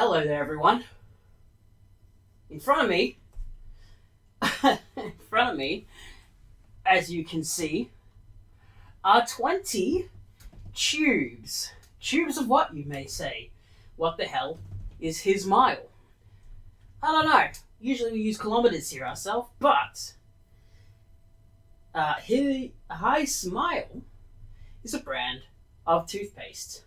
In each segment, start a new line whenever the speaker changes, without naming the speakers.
Hello there, everyone. In front of me, as you can see, are 20 tubes. Tubes of what, you may say? What the hell is Hismile? I don't know. Usually we use kilometers here ourselves, but Hismile is a brand of toothpaste.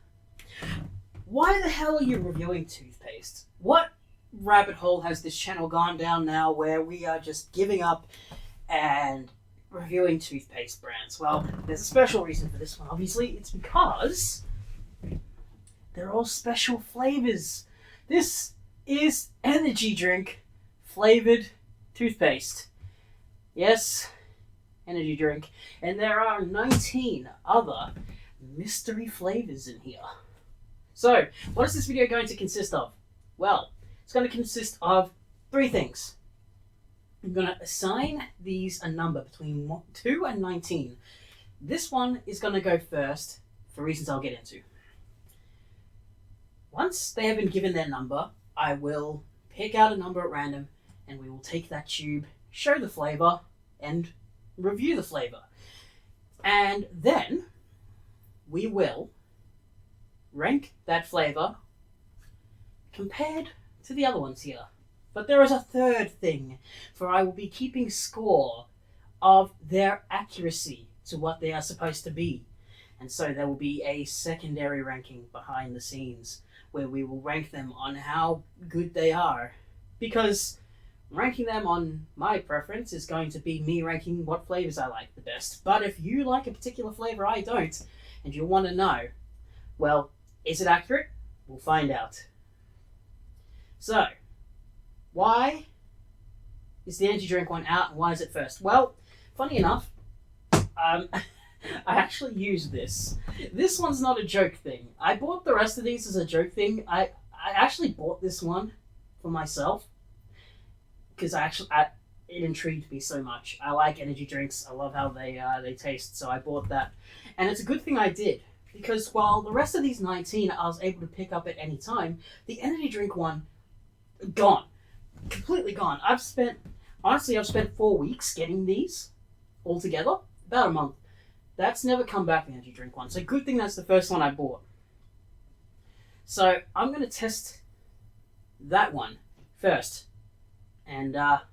Why the hell are you reviewing toothpaste? What rabbit hole has this channel gone down now where we are just giving up and reviewing toothpaste brands? Well, there's a special reason for this one, obviously. It's because they're all special flavors. This is energy drink flavored toothpaste. Yes, energy drink. And there are 19 other mystery flavors in here. So, what is this video going to consist of? Well, it's going to consist of 3 things. I'm going to assign these a number between 2 and 19. This one is going to go first for reasons I'll get into. Once they have been given their number, I will pick out a number at random and we will take that tube, show the flavor, and review the flavor. And then we will rank that flavor compared to the other ones here. But there is a third thing, for I will be keeping score of their accuracy to what they are supposed to be. And so there will be a secondary ranking behind the scenes where we will rank them on how good they are. Because ranking them on my preference is going to be me ranking what flavors I like the best. But if you like a particular flavor I don't, and you want to know, well, is it accurate? We'll find out. So, why is the energy drink one out and why is it first? Well, funny enough, I actually use this. This one's not a joke thing. I bought the rest of these as a joke thing. I actually bought this one for myself because it intrigued me so much. I like energy drinks. I love how they taste, so I bought that. And it's a good thing I did. Because while the rest of these 19 I was able to pick up at any time, the energy drink one, gone. Completely gone. I've spent 4 weeks getting these all together. About a month. That's never come back, the energy drink one. So good thing that's the first one I bought. So I'm going to test that one first. And I'll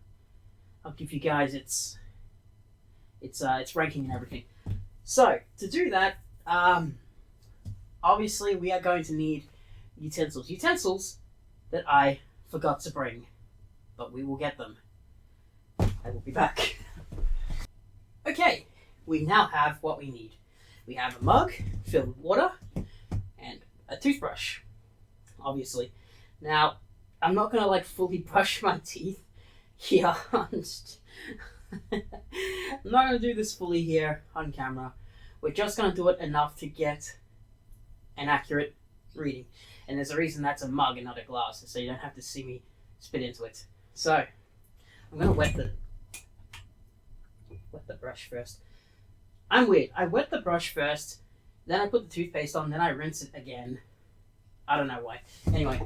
give you guys its ranking and everything. So to do that, obviously, we are going to need utensils. Utensils that I forgot to bring, but we will get them. I will be back. Okay, we now have what we need. We have a mug filled with water and a toothbrush, obviously. Now, I'm not going to fully brush my teeth here. I'm not going to do this fully here on camera. We're just going to do it enough to get an accurate reading. And there's a reason that's a mug and not a glass, so you don't have to see me spit into it. So, I'm going to wet the brush first. I'm weird. I wet the brush first, then I put the toothpaste on, then I rinse it again. I don't know why. Anyway.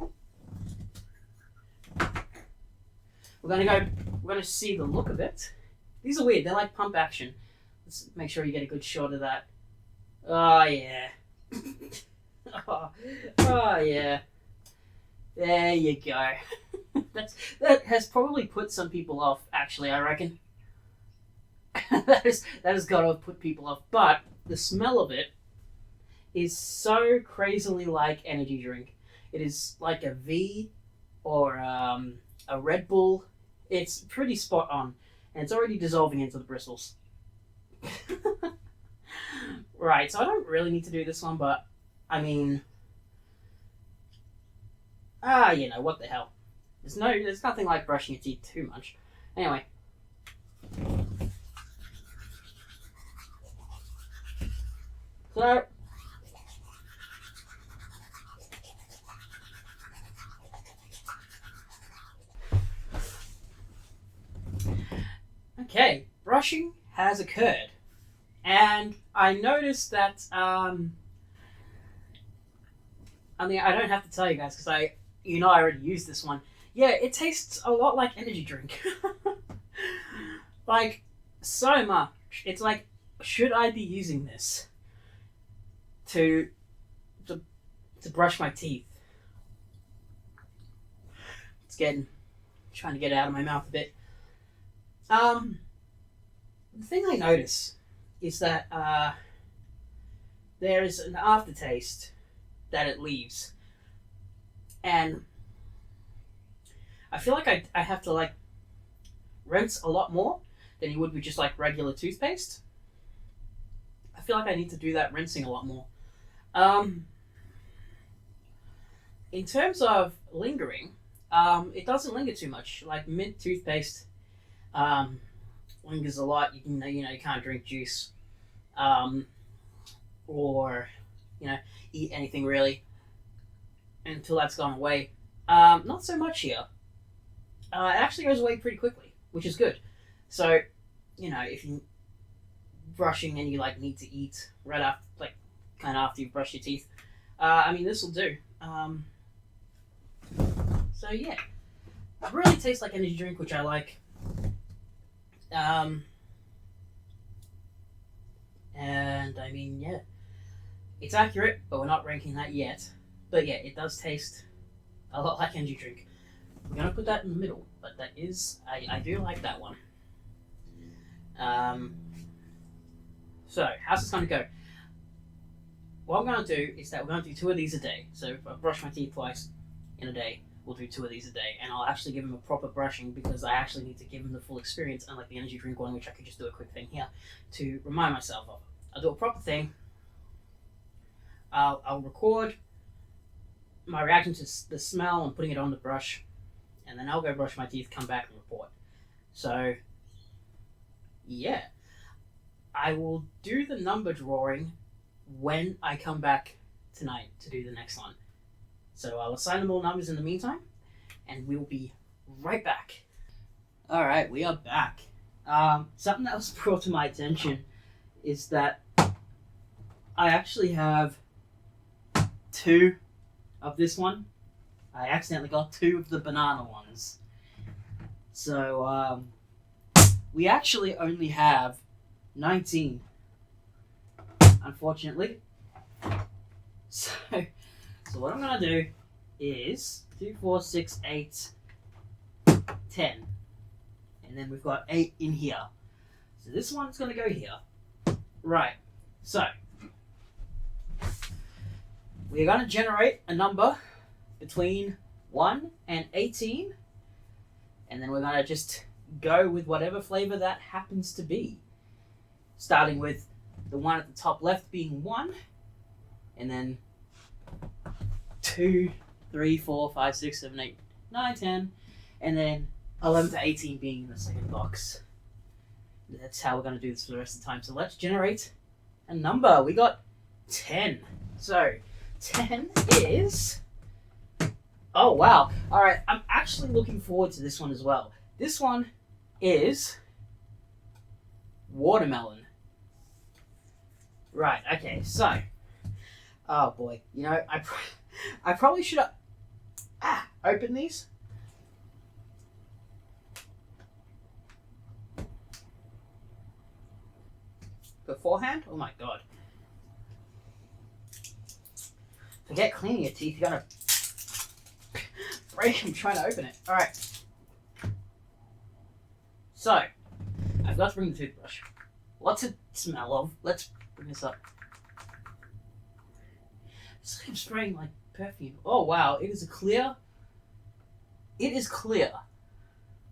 We're going to see the look of it. These are weird. They're like pump action. Let's make sure you get a good shot of that. Oh, yeah. oh, yeah. There you go. That has probably put some people off, actually, I reckon. that has got to have put people off. But the smell of it is so crazily like energy drink. It is like a V or a Red Bull. It's pretty spot on. And it's already dissolving into the bristles. Right, so I don't really need to do this one, but I mean, what the hell? There's nothing like brushing your teeth too much. Anyway. So, okay, brushing has occurred. And I noticed that, I don't have to tell you guys because you know I already used this one. Yeah, it tastes a lot like energy drink. Like, so much. It's like, should I be using this to to brush my teeth? It's trying to get it out of my mouth a bit. The thing I notice is that there is an aftertaste that it leaves, and I feel like I have to like rinse a lot more than you would with just like regular toothpaste. I feel like I need to do that rinsing a lot more. In terms of lingering, it doesn't linger too much. Like mint toothpaste lingers a lot. You can't drink juice, or eat anything really until that's gone away. Not so much here. It actually goes away pretty quickly, which is good. So, if you're brushing and you like need to eat right after, like kind of after you brush your teeth, this will do. So yeah, it really tastes like energy drink, which I like. And yeah, it's accurate, but we're not ranking that yet. But yeah, it does taste a lot like energy drink. We're gonna put that in the middle, but that is I do like that one. So how's this gonna go? What I'm gonna do is that we're gonna do 2 of these a day. So if I brush my teeth twice in a day, we'll do 2 of these a day, and I'll actually give them a proper brushing because I actually need to give them the full experience, unlike the energy drink one, which I could just do a quick thing here to remind myself of. I'll do a proper thing. I'll record my reaction to the smell and putting it on the brush, and then I'll go brush my teeth, come back and report. So yeah, I will do the number drawing when I come back tonight to do the next one. So I'll assign them all numbers in the meantime, and we'll be right back. Alright, we are back. Something that was brought to my attention is that I actually have 2 of this one. I accidentally got 2 of the banana ones. So, we actually only have 19, unfortunately. So what I'm going to do is 2, 4, 6, 8, 10. And then we've got 8 in here. So this one's going to go here. Right. So we're going to generate a number between 1 and 18. And then we're going to just go with whatever flavor that happens to be. Starting with the one at the top left being 1. And then 2, 3, 4, 5, 6, 7, 8, 9, 10. And then 11 to 18 being in the second box. That's how we're going to do this for the rest of the time. So let's generate a number. We got 10. So 10 is... Oh, wow. All right. I'm actually looking forward to this one as well. This one is watermelon. Right. Okay. So, oh boy. I probably should have opened these. Beforehand? Oh my god. Forget cleaning your teeth. You gotta break them trying to open it. Alright. So, I've got to bring the toothbrush. What's it smell of? Let's bring this up. It's like I'm spraying like perfume. Oh wow, it is clear. It is clear.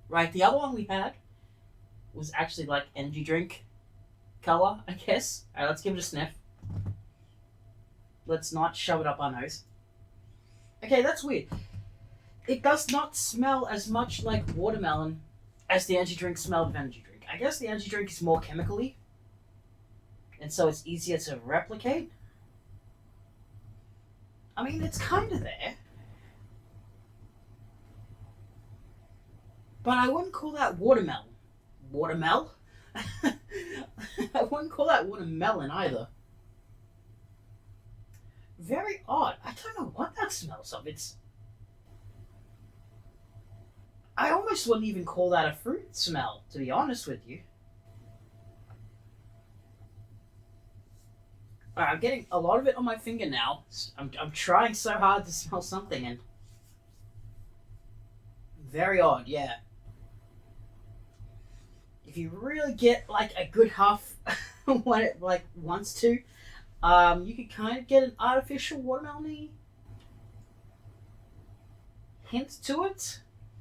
Right, the other one we had was actually like energy drink color, I guess. Alright, let's give it a sniff. Let's not shove it up our nose. Okay, that's weird. It does not smell as much like watermelon as the energy drink smelled of energy drink. I guess the energy drink is more chemically, and so it's easier to replicate. I mean, it's kind of there. But I wouldn't call that watermelon. Watermelon? I wouldn't call that watermelon either. Very odd. I don't know what that smells of. It's almost wouldn't even call that a fruit smell, to be honest with you. Alright, I'm getting a lot of it on my finger now. I'm trying so hard to smell something, and very odd, yeah. If you really get like a good huff when it like wants to, you could kind of get an artificial watermelon hint to it.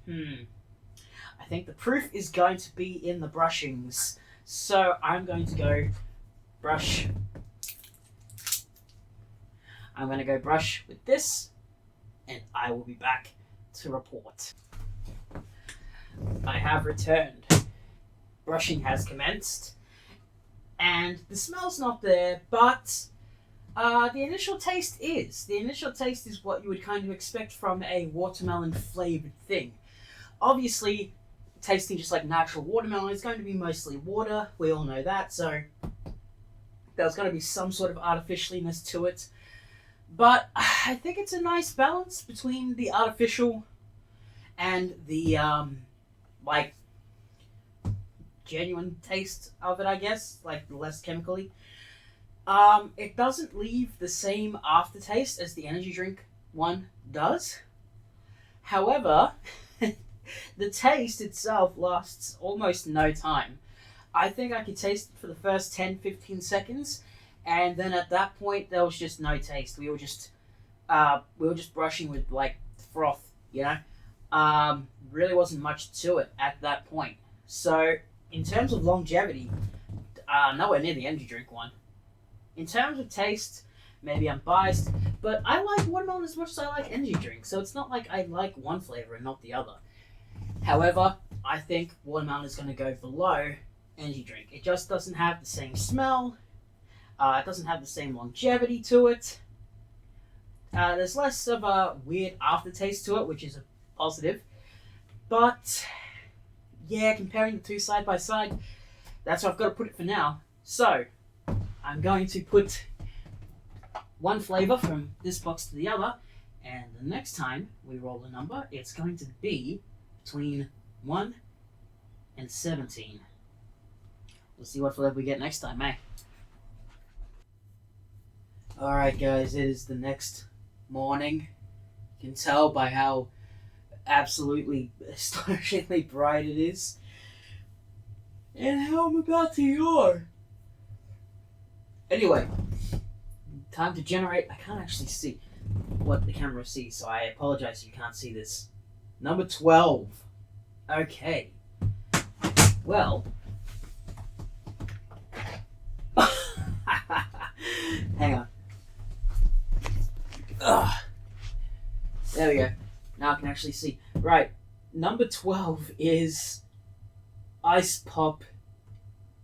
I think the proof is going to be in the brushings. So I'm going to go brush. I'm going to go brush with this, and I will be back to report. I have returned. Brushing has commenced, and the smell's not there, but the initial taste is. The initial taste is what you would kind of expect from a watermelon flavoured thing. Obviously, tasting just like natural watermelon is going to be mostly water. We all know that, so there's going to be some sort of artificialness to it. But I think it's a nice balance between the artificial and the like genuine taste of it, I guess, like less chemically. It doesn't leave the same aftertaste as the energy drink one does. However, the taste itself lasts almost no time. I think I could taste it for the first 10-15 seconds, and then at that point there was just no taste. We were just brushing with like froth, you know. Really wasn't much to it at that point. So in terms of longevity, nowhere near the energy drink one. In terms of taste, maybe I'm biased, but I like watermelon as much as I like energy drinks, so it's not like I like one flavor and not the other. However, I think watermelon is going to go below energy drink. It just doesn't have the same smell. It doesn't have the same longevity to it. There's less of a weird aftertaste to it, which is a positive. But yeah, comparing the two side by side, that's where I've got to put it for now. So I'm going to put one flavor from this box to the other, and the next time we roll a number, it's going to be between 1 and 17. We'll see what flavor we get next time, eh? Alright guys, it is the next morning. You can tell by how absolutely astonishingly bright it is, and how I'm about to yawn. Anyway, time to generate. I can't actually see what the camera sees, so I apologize if you can't see this. Number 12. Okay. Well. Hang on. Ugh. There we go. Now I can actually see. Right. Number 12 is Ice Pop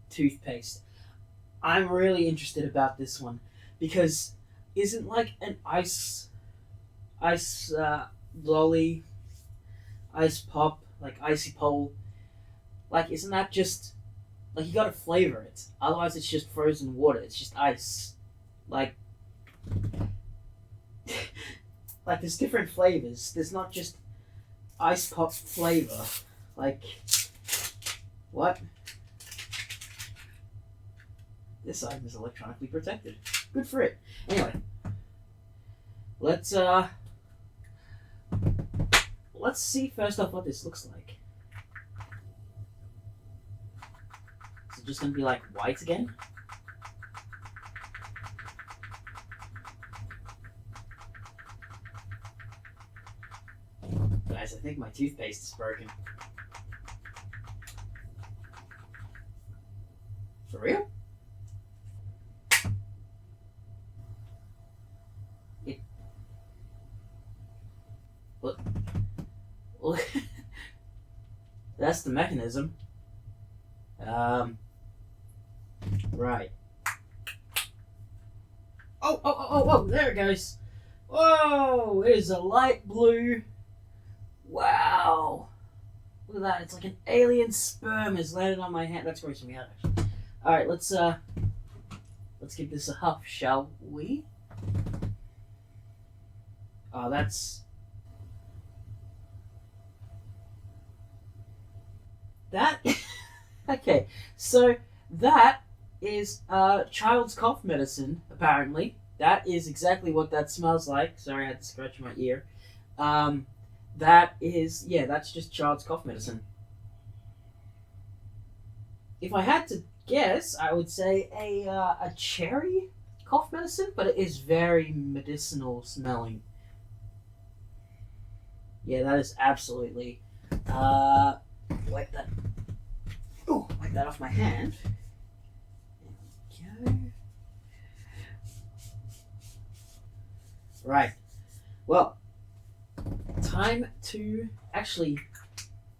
Toothpaste. I'm really interested about this one because isn't like an ice lolly, ice pop, like icy pole, like isn't that just like you gotta flavor it? Otherwise, it's just frozen water. It's just ice. Like like there's different flavors. There's not just ice pop flavor. Like what? This item is electronically protected. Good for it. Anyway, let's see first off what this looks like. Is it just gonna be like white again? Guys, I think my toothpaste is broken. For real? Well, that's the mechanism. Right. Oh, there it goes. Whoa, it is a light blue. Wow. Look at that, it's like an alien sperm has landed on my hand. That's grossing me out, actually. Alright, let's give this a huff, shall we? Oh, that's... That okay, so that is child's cough medicine. Apparently, that is exactly what that smells like. Sorry, I had to scratch my ear. Um, that is yeah, that's just child's cough medicine. If I had to guess, I would say a cherry cough medicine, but it is very medicinal smelling. Yeah, that is absolutely. Uh, wipe that. Oh, wipe that off my hand. There we go. Right. Well, time to actually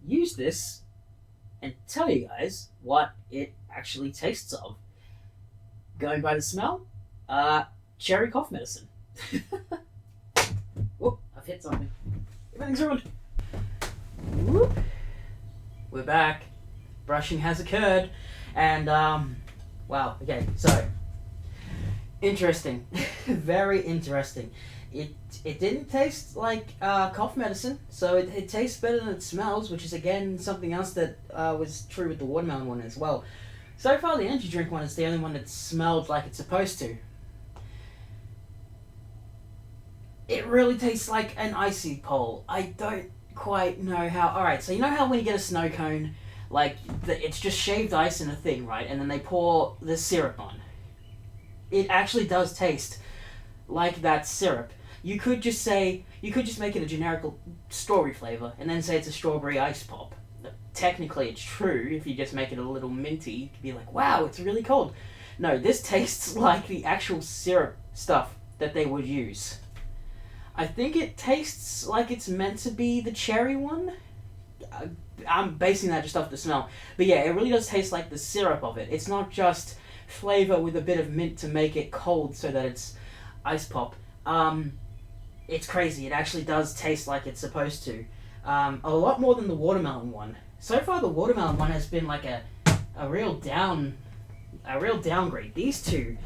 use this and tell you guys what it actually tastes of. Going by the smell, uh, cherry cough medicine. Whoop, I've hit something. Everything's ruined. Whoop. We're back. Brushing has occurred. And, wow, okay, so, interesting. Very interesting. It didn't taste like cough medicine, so it tastes better than it smells, which is again something else that was true with the watermelon one as well. So far, the energy drink one is the only one that smelled like it's supposed to. It really tastes like an icy pole. I don't quite know how. All right, so you know how when you get a snow cone, like it's just shaved ice in a thing, right? And then they pour the syrup on. It actually does taste like that syrup. You could just make it a generic strawberry flavor, and then say it's a strawberry ice pop. Technically, it's true if you just make it a little minty to be like, wow, it's really cold. No, this tastes like the actual syrup stuff that they would use. I think it tastes like it's meant to be the cherry one. I'm basing that just off the smell. But yeah, it really does taste like the syrup of it. It's not just flavor with a bit of mint to make it cold so that it's ice pop. It's crazy. It actually does taste like it's supposed to. A lot more than the watermelon one. So far, the watermelon one has been like a real downgrade. These two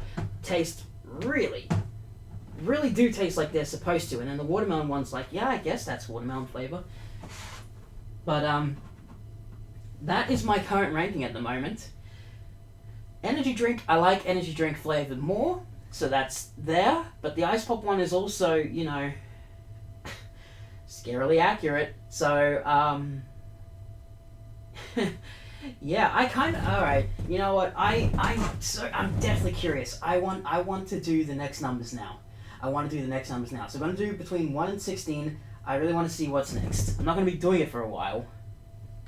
taste really do taste like they're supposed to, and then the watermelon one's like, yeah, I guess that's watermelon flavor. But that is my current ranking at the moment. Energy drink, I like energy drink flavored more, so that's there. But the ice pop one is also, scarily accurate. So yeah, I kind of. All right, you know what? I'm definitely curious. I want to do the next numbers now. So I'm going to do between 1 and 16. I really want to see what's next. I'm not going to be doing it for a while,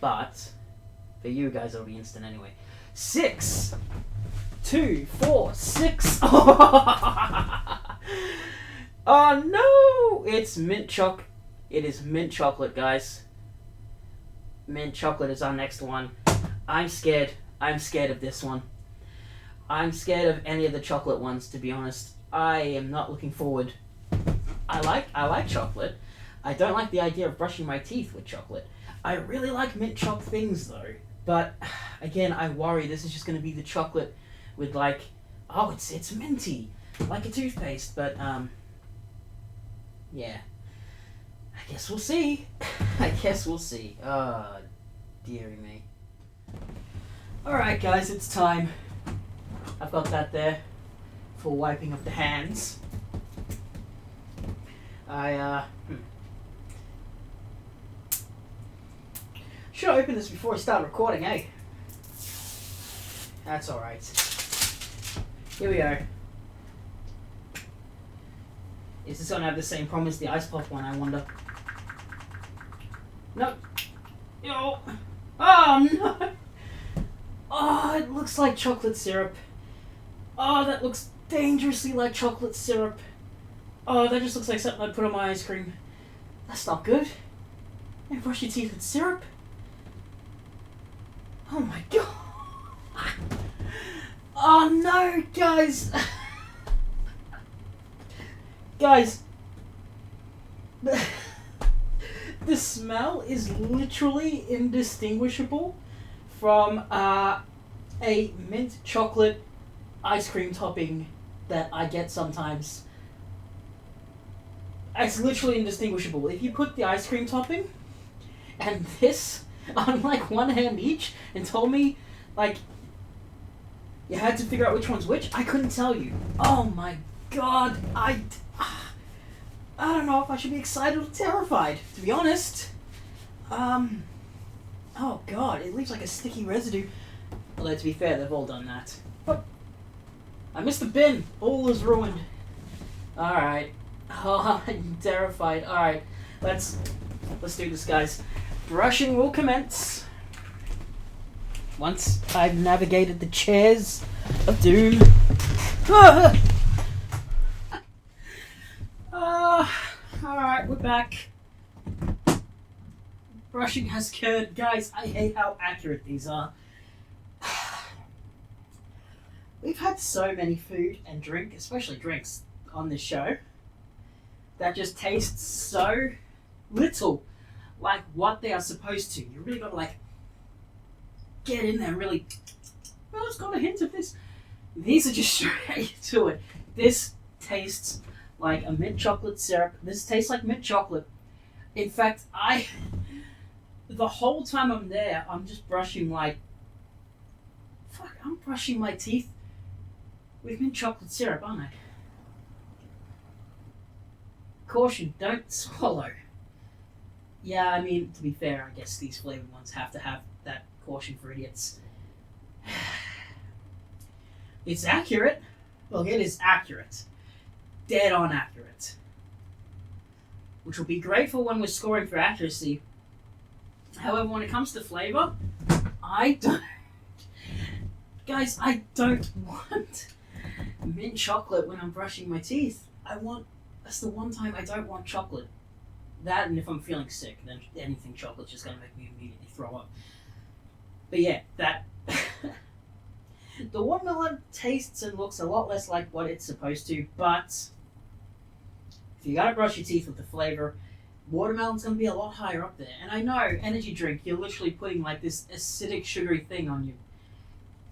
but for you guys it'll be instant anyway. 6, 2, 4, 6. Oh no! It's mint choc. It is mint chocolate, guys. Mint chocolate is our next one. I'm scared. I'm scared of this one. I'm scared of any of the chocolate ones, to be honest. I am not looking forward. I like chocolate. I don't like the idea of brushing my teeth with chocolate. I really like mint choc things though. But again, I worry this is just going to be the chocolate with like, oh, it's minty, like a toothpaste. But yeah. I guess we'll see. Oh, dearie me. Alright guys, it's time. I've got that there for wiping of the hands. Should I open this before I start recording, eh? That's alright. Here we go. Is this going to have the same problem as the ice pop one, I wonder? Nope. Oh, no! Oh, it looks like chocolate syrup. Oh, that looks dangerously like chocolate syrup. Oh, that just looks like something I'd put on my ice cream. That's not good. You brush your teeth with syrup? Oh my god. Oh no, guys. Guys. The smell is literally indistinguishable from a mint chocolate ice cream topping that I get sometimes. It's literally indistinguishable. If you put the ice cream topping and this, on like one hand each and told me like you had to figure out which one's which, I couldn't tell you. Oh my god, I don't know if I should be excited or terrified, to be honest. Oh god, it leaves like a sticky residue. Although to be fair, they've all done that. Oh, I missed the bin. All is ruined. Alright. Oh, I'm terrified. Alright, let's do this, guys. Brushing will commence once I've navigated the chairs of doom. Alright, we're back. Brushing has occurred. Guys, I hate how accurate these are. We've had so many food and drink, especially drinks, on this show that just taste so little like what they are supposed to. You really gotta like get in there and really, well, it's got a hint of this. These are just straight to it. This tastes like a mint chocolate syrup. This tastes like mint chocolate. In fact, the whole time I'm there, I'm just brushing I'm brushing my teeth with mint chocolate syrup, aren't I? Caution, don't swallow. Yeah, I mean, to be fair, I guess these flavored ones have to have that caution for idiots. It's accurate. Look, it is accurate. Dead on accurate. Which will be great for when we're scoring for accuracy. However, when it comes to flavor, Guys, I don't want mint chocolate when I'm brushing my teeth. That's the one time I don't want chocolate. That, and if I'm feeling sick, then anything chocolate's just gonna make me immediately throw up. But yeah, that... The watermelon tastes and looks a lot less like what it's supposed to, but if you gotta brush your teeth with the flavor, watermelon's gonna be a lot higher up there. And I know, energy drink, you're literally putting like this acidic, sugary thing on your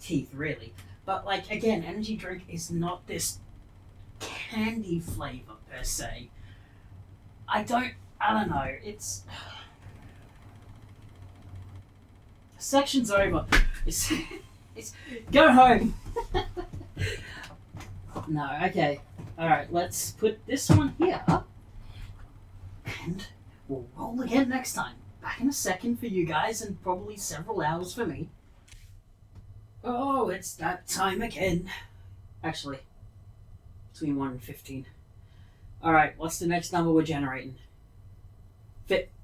teeth, really. But like, again, energy drink is not this candy flavor per se. I don't know, it's... Section's over. It's go home. No, okay. Alright, let's put this one here. And we'll roll again next time. Back in a second for you guys and probably several hours for me. Oh, it's that time again. Actually, between 1 and 15. Alright, what's the next number we're generating?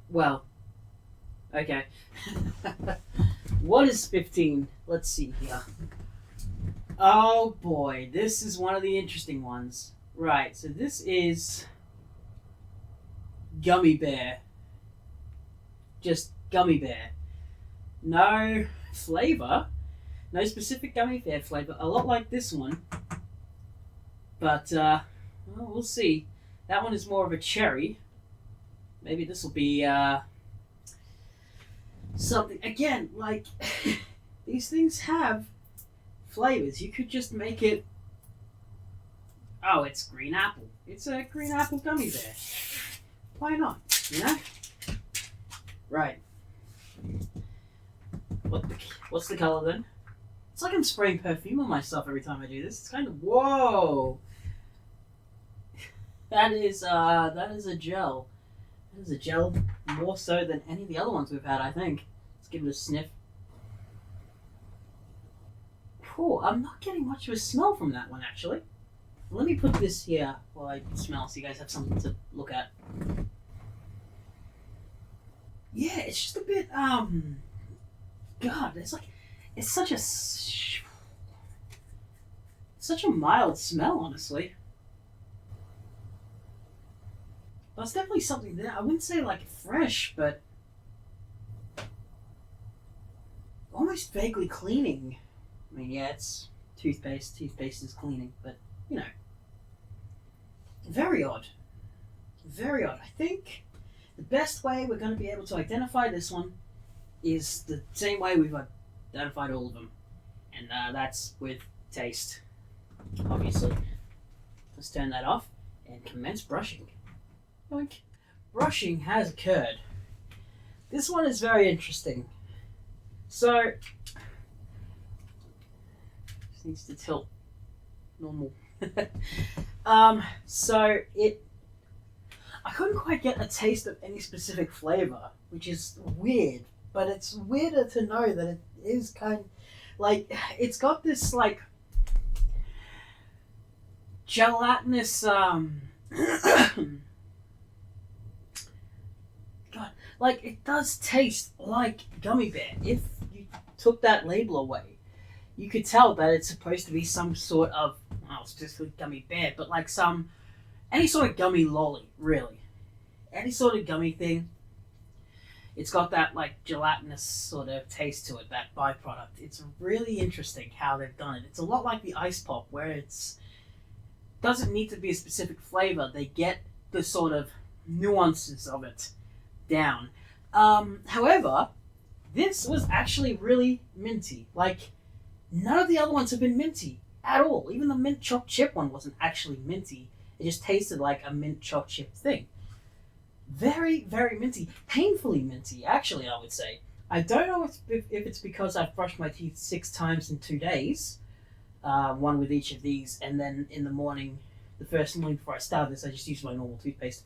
Well, okay. What is 15? Let's see here. Oh boy, this is one of the interesting ones. Right, so this is gummy bear. Just gummy bear. No flavor. No specific gummy bear flavor. A lot like this one. But, well, we'll see. That one is more of a cherry. Maybe this will be, something... Again, like, these things have flavors. You could just make it... Oh, it's green apple. It's a green apple gummy bear. Why not, you know? Right. What's the color then? It's like I'm spraying perfume on myself every time I do this. It's kind of... Whoa! That is a gel. That is a gel more so than any of the other ones we've had, I think. Let's give it a sniff. Cool. I'm not getting much of a smell from that one, actually. Let me put this here while I smell so you guys have something to look at. Yeah, it's just a bit, God, it's like... It's such a mild smell, honestly. There's definitely something there. I wouldn't say like fresh, but almost vaguely cleaning. I mean, yeah, it's toothpaste. Toothpaste is cleaning, but you know, very odd. Very odd. I think the best way we're going to be able to identify this one is the same way we've identified all of them, and that's with taste. Obviously, let's turn that off and commence brushing. Boink. Brushing has occurred. This one is very interesting. So, just needs to tilt normal. So I couldn't quite get a taste of any specific flavor, which is weird. But it's weirder to know that it is kind of like it's got this like gelatinous God, like it does taste like gummy bear. If you took that label away, you could tell that it's supposed to be some sort of, well, it's just a gummy bear, but like any sort of gummy lolly, really. Any sort of gummy thing. It's got that like gelatinous sort of taste to it, that byproduct. It's really interesting how they've done it. It's a lot like the ice pop, where it's doesn't need to be a specific flavor. They get the sort of nuances of it down. However, this was actually really minty. Like, none of the other ones have been minty at all. Even the mint choc chip one wasn't actually minty. It just tasted like a mint choc chip thing. Very, very minty. Painfully minty, actually, I would say. I don't know if it's because I've brushed my teeth 6 times in 2 days, one with each of these, and then in the morning, the first morning before I started this, I just used my normal toothpaste.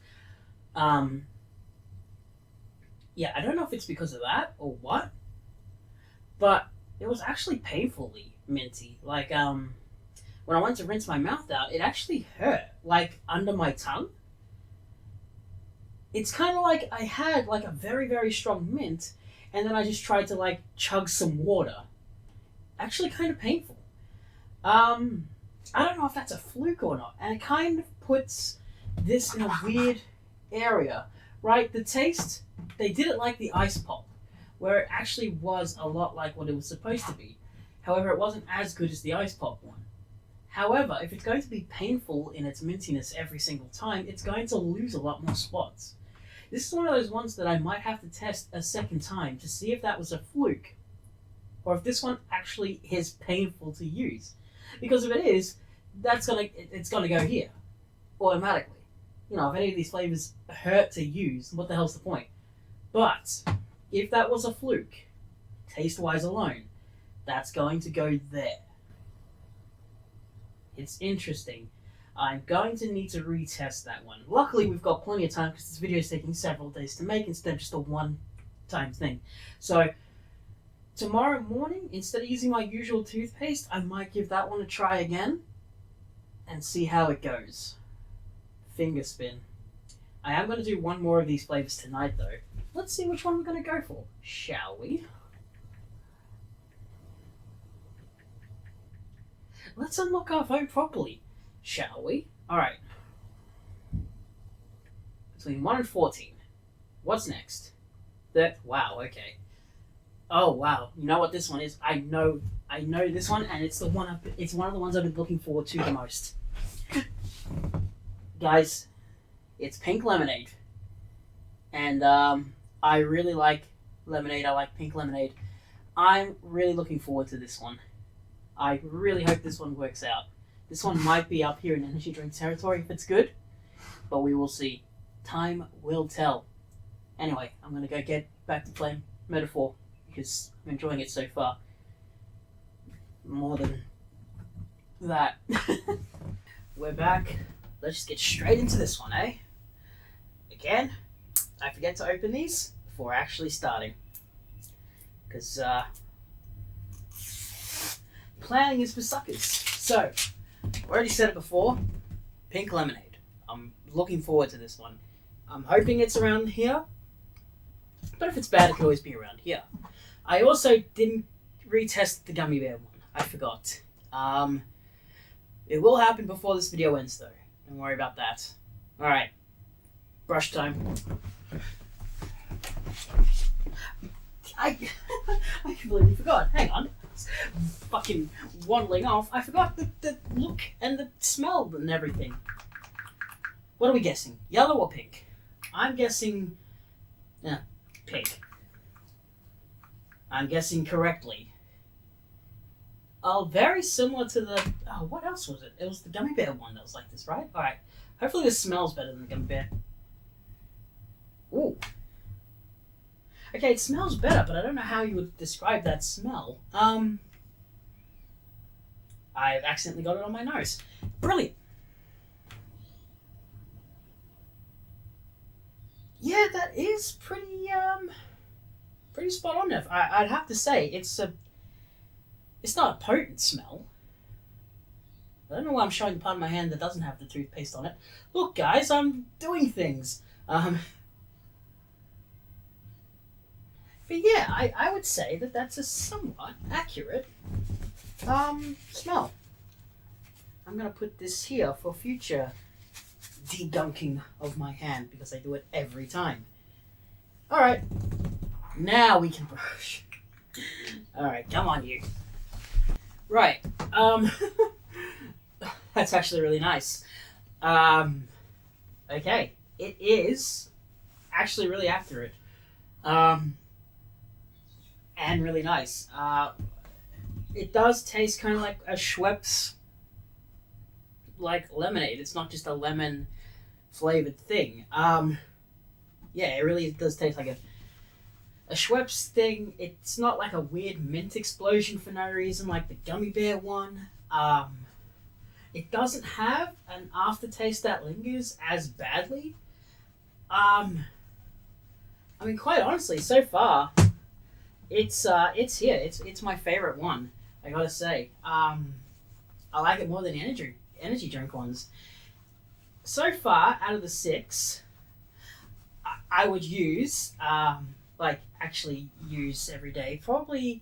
Yeah, I don't know if it's because of that or what, but it was actually painfully minty. Like, when I went to rinse my mouth out, it actually hurt, like, under my tongue. It's kind of like I had like a very, very strong mint, and then I just tried to like chug some water. Actually kind of painful. I don't know if that's a fluke or not, and it kind of puts this in a weird area, right? The taste, they did it like the ice pop, where it actually was a lot like what it was supposed to be. However, it wasn't as good as the ice pop one. However, if it's going to be painful in its mintiness every single time, it's going to lose a lot more spots. This is one of those ones that I might have to test a second time to see if that was a fluke, or if this one actually is painful to use. Because if it is, it's gonna go here automatically. You know, if any of these flavors hurt to use, what the hell's the point? But if that was a fluke, taste-wise alone, that's going to go there. It's interesting. I'm going to need to retest that one. Luckily, we've got plenty of time because this video is taking several days to make instead of just a one-time thing. So, tomorrow morning, instead of using my usual toothpaste, I might give that one a try again and see how it goes. Finger spin. I am going to do one more of these flavors tonight, though. Let's see which one we're going to go for, shall we? Let's unlock our phone properly. Shall we? Alright. Between 1 and 14. What's next? Wow, okay. Oh, wow. You know what this one is? I know this one, and it's one of the ones I've been looking forward to the most. Guys, it's pink lemonade. And I really like lemonade. I like pink lemonade. I'm really looking forward to this one. I really hope this one works out. This one might be up here in energy drink territory if it's good, but we will see. Time will tell. Anyway, I'm going to go get back to playing Metaphor because I'm enjoying it so far. More than that. We're back. Let's just get straight into this one, eh? Again, I forget to open these before actually starting. Because, planning is for suckers. So, I already said it before, pink lemonade. I'm looking forward to this one. I'm hoping it's around here, but if it's bad, it could always be around here. I also didn't retest the gummy bear one. I forgot. It will happen before this video ends, though. Don't worry about that. Alright. Brush time. I completely forgot. Hang on. Fucking waddling off. I forgot the look and the smell and everything. What are we guessing? Yellow or pink? I'm guessing... pink. I'm guessing correctly. Oh, very similar to the... Oh, what else was it? It was the gummy bear one that was like this, right? Alright. Hopefully this smells better than the gummy bear. Ooh. Okay, it smells better, but I don't know how you would describe that smell. I've accidentally got it on my nose. Brilliant. Yeah, that is pretty spot on there. I'd have to say it's not a potent smell. I don't know why I'm showing the part of my hand that doesn't have the toothpaste on it. Look, guys, I'm doing things. But yeah, I would say that that's a somewhat accurate smell. I'm going to put this here for future debunking of my hand because I do it every time. Alright, now we can brush. Alright, come on you. Right, that's actually really nice. Okay, it is actually really accurate. And really nice. It does taste kind of like a Schweppes like lemonade. It's not just a lemon flavored thing. Yeah, it really does taste like a Schweppes thing. It's not like a weird mint explosion for no reason like the gummy bear one. It doesn't have an aftertaste that lingers as badly. I mean, quite honestly, so far, it's here. It's my favorite one. I gotta say, I like it more than energy drink ones. So far, out of the 6, I would use actually use every day. Probably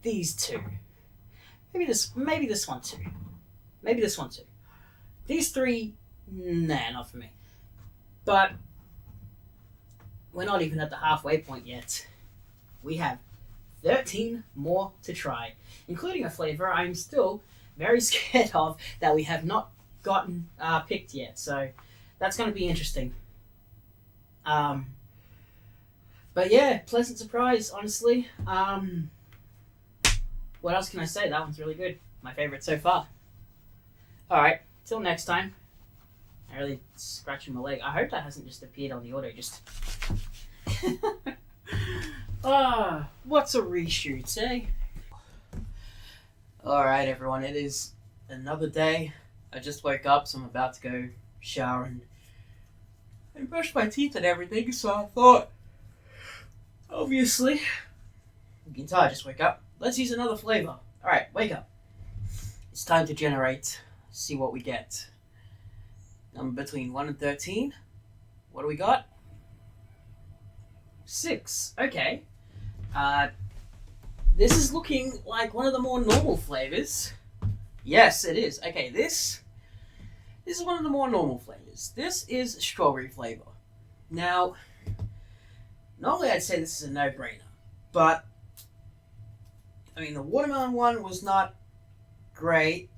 these 2. Maybe this one too. Maybe this one too. These 3, nah, not for me. But we're not even at the halfway point yet. We have 13 more to try, including a flavor I'm still very scared of that we have not gotten picked yet. So that's going to be interesting. But yeah, pleasant surprise, honestly. What else can I say? That one's really good. My favorite so far. Alright, till next time. I'm really scratching my leg. I hope that hasn't just appeared on the auto. Just. What's a reshoot, eh? Alright, everyone, it is another day. I just woke up, so I'm about to go shower and brush my teeth and everything, so I thought, obviously, you can tell I just woke up. Let's use another flavor. Alright, wake up. It's time to generate, see what we get. Number between 1 and 13. What do we got? 6. Okay. This is looking like one of the more normal flavors. Yes, it is. Okay, this is one of the more normal flavors. This is strawberry flavor. Now, normally I'd say this is a no-brainer, but I mean the watermelon one was not great.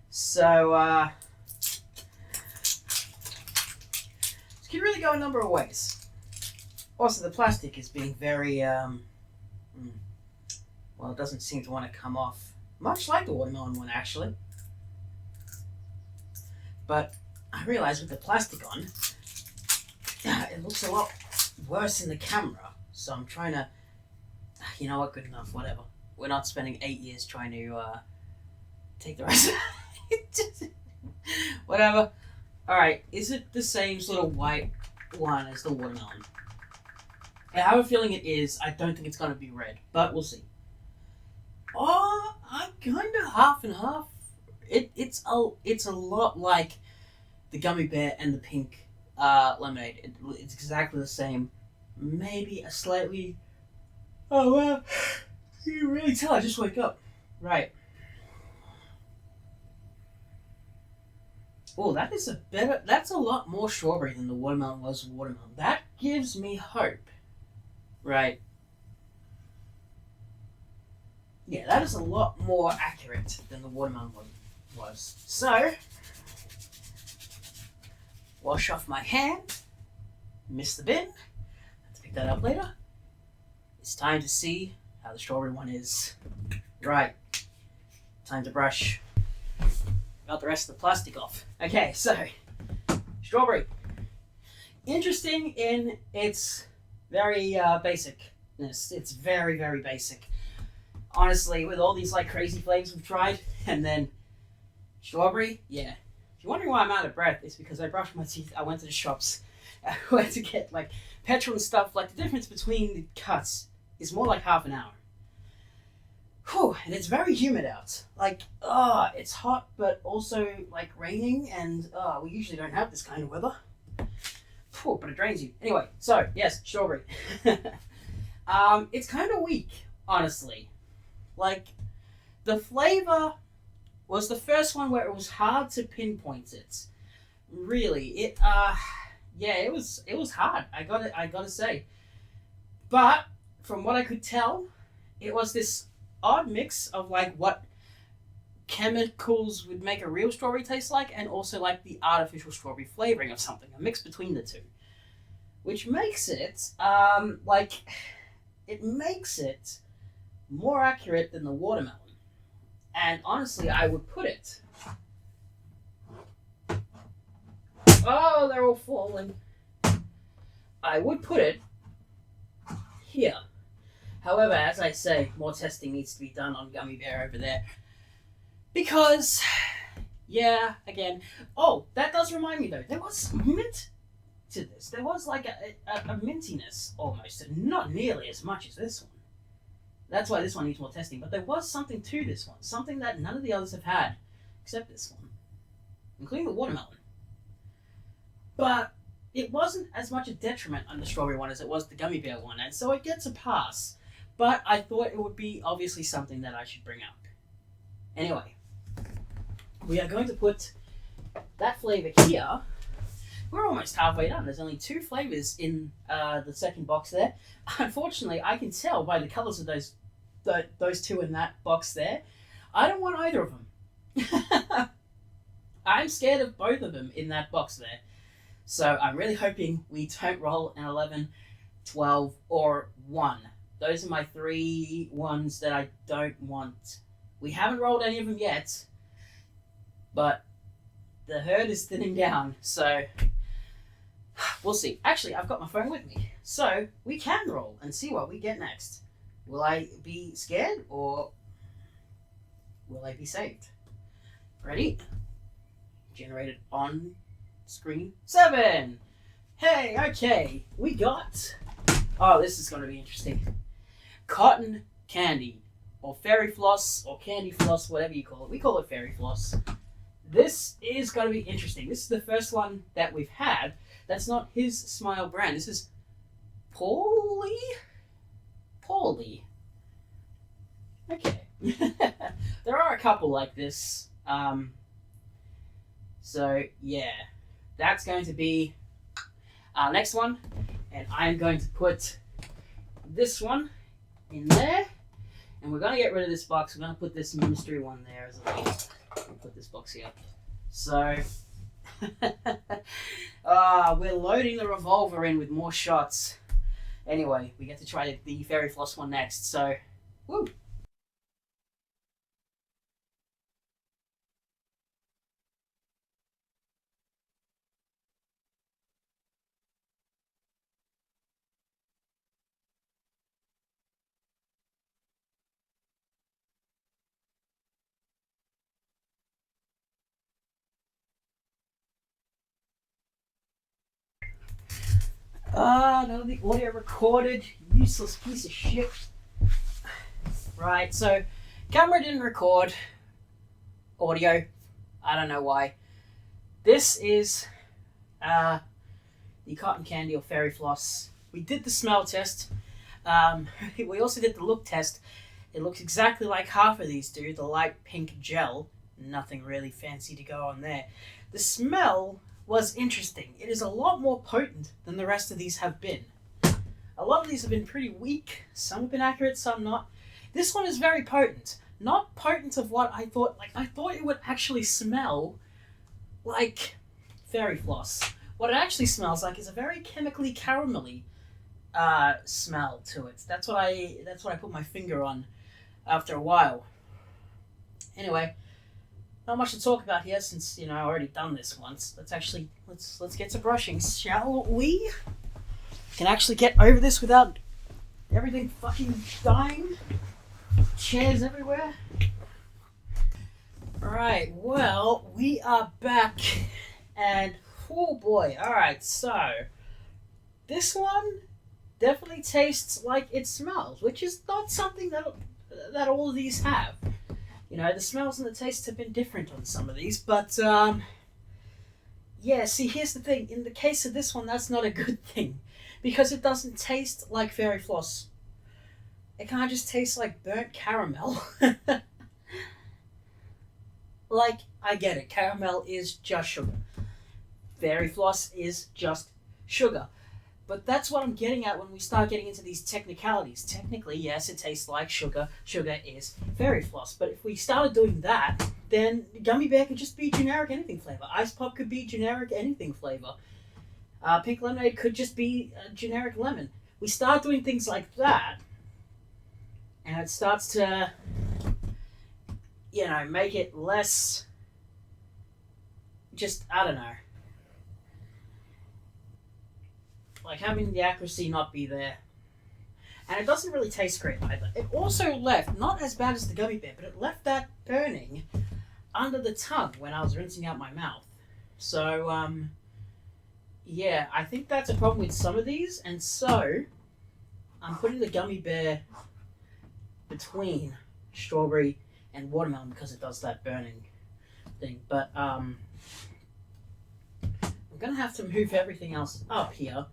So, this could really go a number of ways. Also, the plastic is being very, well, it doesn't seem to want to come off. Much like the watermelon one, actually. But I realize with the plastic on, it looks a lot worse in the camera. So I'm trying to, you know what, good enough, whatever. We're not spending 8 years trying to take the rest of it. Whatever. Alright, is it the same sort of white one as the watermelon? I have a feeling it is. I don't think it's going to be red, but we'll see. Oh, I'm kind of half and half. It's a lot like the gummy bear and the pink lemonade. It's exactly the same. Maybe a slightly. Oh wow! You can really tell. I just woke up. Right. Oh, that is that's a lot more strawberry than the watermelon was watermelon. That gives me hope. Right. Yeah, that is a lot more accurate than the watermelon one was. So, wash off my hand, miss the bin, have to pick that up later. It's time to see how the strawberry one is. Right, time to brush. Got the rest of the plastic off. Okay, so, strawberry. Interesting in its very basicness. It's very, very basic. Honestly, with all these like crazy flavors we've tried, and then strawberry, yeah. If you're wondering why I'm out of breath, it's because I brushed my teeth. I went to the shops. I went to get like petrol and stuff. Like the difference between the cuts is more like half an hour. Whew, and it's very humid out. Like, it's hot, but also like raining, and we usually don't have this kind of weather. Whew, but it drains you. Anyway, so yes, strawberry. It's kind of weak, honestly. Like, the flavor was the first one where it was hard to pinpoint it. Really, yeah, it was hard. I gotta say, but from what I could tell, it was this odd mix of like what chemicals would make a real strawberry taste like, and also like the artificial strawberry flavoring of something, a mix between the two, which makes it it makes it more accurate than the watermelon. And honestly, I would put it. Oh, they're all falling. I would put it here. However, as I say, more testing needs to be done on Gummy Bear over there. Because, yeah, again. Oh, that does remind me though. There was mint to this. There was like a mintiness almost. Not nearly as much as this one. That's why this one needs more testing. But there was something to this one. Something that none of the others have had. Except this one. Including the watermelon. But it wasn't as much a detriment on the strawberry one as it was the Gummy Bear one. And so it gets a pass. But I thought it would be obviously something that I should bring up. Anyway. We are going to put that flavor here. We're almost halfway done. There's only 2 flavors in the second box there. Unfortunately, I can tell by the colors of those 2 in that box there. I don't want either of them. I'm scared of both of them in that box there. So I'm really hoping we don't roll an 11, 12, or 1. Those are my 3 ones that I don't want. We haven't rolled any of them yet. But the herd is thinning down, so we'll see. Actually, I've got my phone with me, so we can roll and see what we get next. Will I be scared, or will I be saved? Ready? Generated on screen 7. Hey, okay, we got... Oh, this is going to be interesting. Cotton candy, or fairy floss, or candy floss, whatever you call it. We call it fairy floss. This is going to be interesting. This is the first one that we've had. That's not Hismile brand. This is Paulie? Okay. There are a couple like this. So, yeah. That's going to be our next one. And I'm going to put this one in there. And we're going to get rid of this box. We're going to put this mystery one there as a lead. I'll put this box here. So, we're loading the revolver in with more shots. Anyway, we get to try the fairy floss one next. So, woo! None of the audio recorded. Useless piece of shit. Right, so camera didn't record audio. I don't know why. This is the cotton candy or fairy floss. We did the smell test. We also did the look test. It looks exactly like half of these do. The light pink gel. Nothing really fancy to go on there. The smell was interesting. It is a lot more potent than the rest of these have been. A lot of these have been pretty weak. Some have been accurate, some not. This one is very potent. Not potent of what I thought. Like, I thought it would actually smell like fairy floss. What it actually smells like is a very chemically caramelly smell to it. That's what I put my finger on after a while. Anyway, not much to talk about here since I already done this once. Let's get to brushing, shall we? Can actually get over this without everything fucking dying. Chairs everywhere. Alright, well, we are back, and oh boy. Alright, so this one definitely tastes like it smells, which is not something that all of these have. The smells and the tastes have been different on some of these, but yeah, see, here's the thing. In the case of this one, that's not a good thing, because it doesn't taste like fairy floss. It kind of just tastes like burnt caramel. Like, I get it. Caramel is just sugar. Fairy floss is just sugar. But that's what I'm getting at when we start getting into these technicalities. Technically, yes, it tastes like sugar. Sugar is fairy floss. But if we started doing that, then gummy bear could just be generic anything flavor. Ice pop could be generic anything flavor. Pink lemonade could just be a generic lemon. We start doing things like that, and it starts to, make it less, just, I don't know. Like having the accuracy not be there. And it doesn't really taste great either. It also left, not as bad as the gummy bear, but it left that burning under the tongue when I was rinsing out my mouth. So, yeah, I think that's a problem with some of these, and so I'm putting the gummy bear between strawberry and watermelon because it does that burning thing. But I'm gonna have to move everything else up here.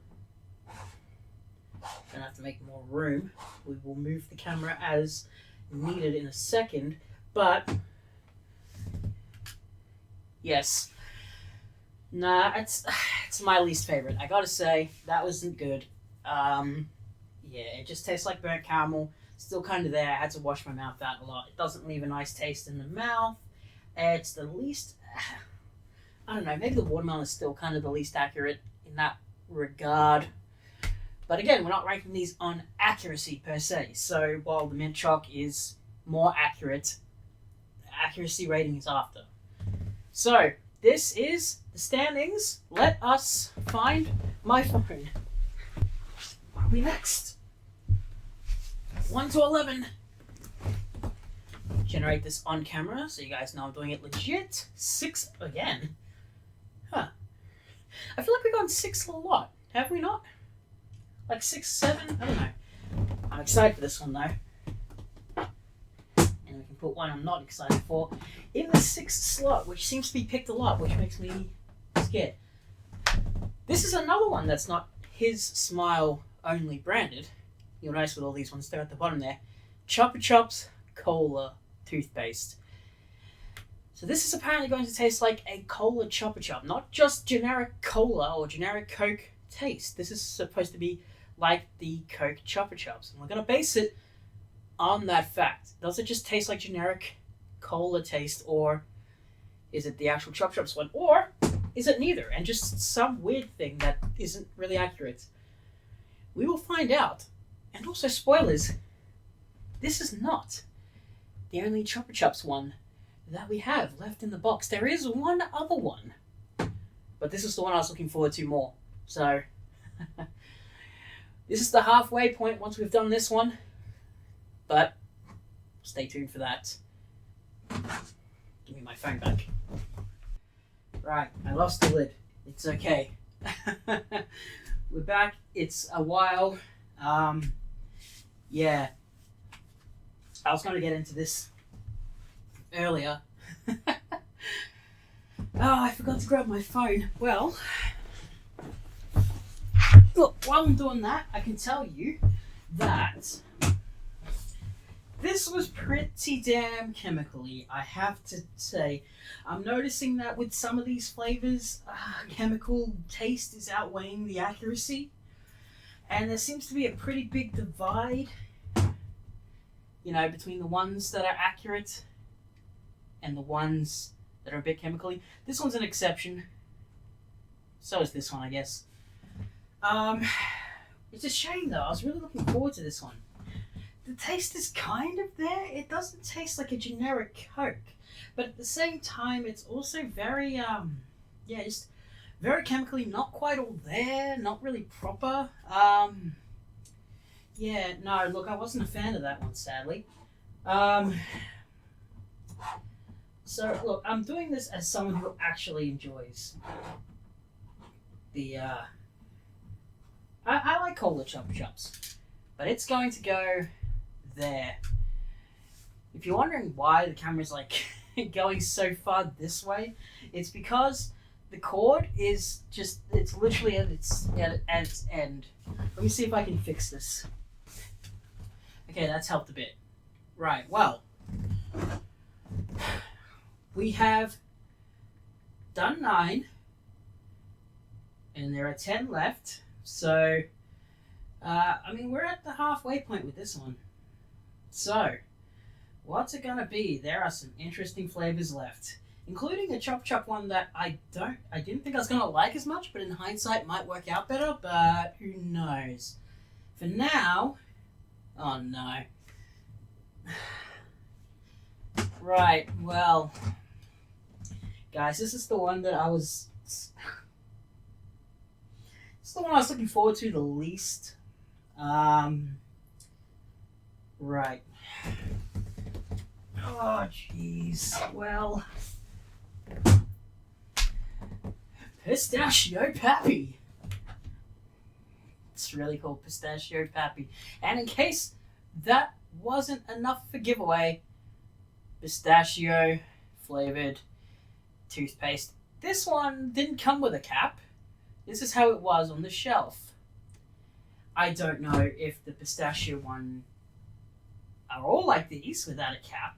Gonna have to make more room. We will move the camera as needed in a second, but yes. Nah, it's my least favorite. I gotta say, that wasn't good. Yeah, it just tastes like burnt caramel. Still kind of there. I had to wash my mouth out a lot. It doesn't leave a nice taste in the mouth. It's the least, I don't know, maybe the watermelon is still kind of the least accurate in that regard. But again, we're not ranking these on accuracy per se. So while the mint chalk is more accurate, the accuracy rating is after. So this is the standings. Let us find my phone. What are we next? 1 to 11. Generate this on camera so you guys know I'm doing it legit. 6 again. Huh. I feel like we've gone 6 a lot. Have we not? Like 6, 7? I don't know. I'm excited for this one though. And we can put one I'm not excited for in the 6th slot, which seems to be picked a lot, which makes me scared. This is another one that's not Hismile only branded. You'll notice with all these ones there at the bottom there. Chupa Chups Cola Toothpaste. So this is apparently going to taste like a cola Chupa Chup, not just generic cola or generic Coke taste. This is supposed to be like the Coke Chupa Chups. And we're going to base it on that fact. Does it just taste like generic cola taste, or is it the actual Chupa Chups one, or is it neither and just some weird thing that isn't really accurate? We will find out. And also, spoilers, this is not the only Chupa Chups one that we have left in the box. There is one other one, but this is the one I was looking forward to more. So, this is the halfway point once we've done this one, but stay tuned for that. Give me my phone back. Right, I lost the lid. It's okay. We're back. It's a while. Yeah. I was going to get into this earlier. I forgot to grab my phone. Well, look, while I'm doing that, I can tell you that this was pretty damn chemically, I have to say. I'm noticing that with some of these flavors, chemical taste is outweighing the accuracy. And there seems to be a pretty big divide, between the ones that are accurate and the ones that are a bit chemically. This one's an exception. So is this one, I guess. It's a shame though. I was really looking forward to this one. the taste is kind of there. It doesn't taste like a generic Coke, but at the same time, it's also very just very chemically, not quite all there, not really proper. Yeah, no, look, I wasn't a fan of that one, sadly. Um, so look, I'm doing this as someone who actually enjoys the. I like cola chop chops, but it's going to go there. If you're wondering why the camera's like going so far this way, it's because the cord is just, it's literally at its end. Let me see if I can fix this. Okay, that's helped a bit. Right, well, we have done 9, and there are 10 left. So, I mean, we're at the halfway point with this one. So, what's it gonna be? There are some interesting flavors left, including a chop chop one that I didn't think I was gonna like as much, but in hindsight might work out better. But who knows? For now, oh no. Right. Well, guys, this is the one that I was. It's the one I was looking forward to the least. Right. Oh, jeez. Well, Pistachio Pappy. It's really called Pistachio Pappy. And in case that wasn't enough for giveaway, pistachio flavored toothpaste. This one didn't come with a cap. This is how it was on the shelf. I don't know if the pistachio one are all like these without a cap,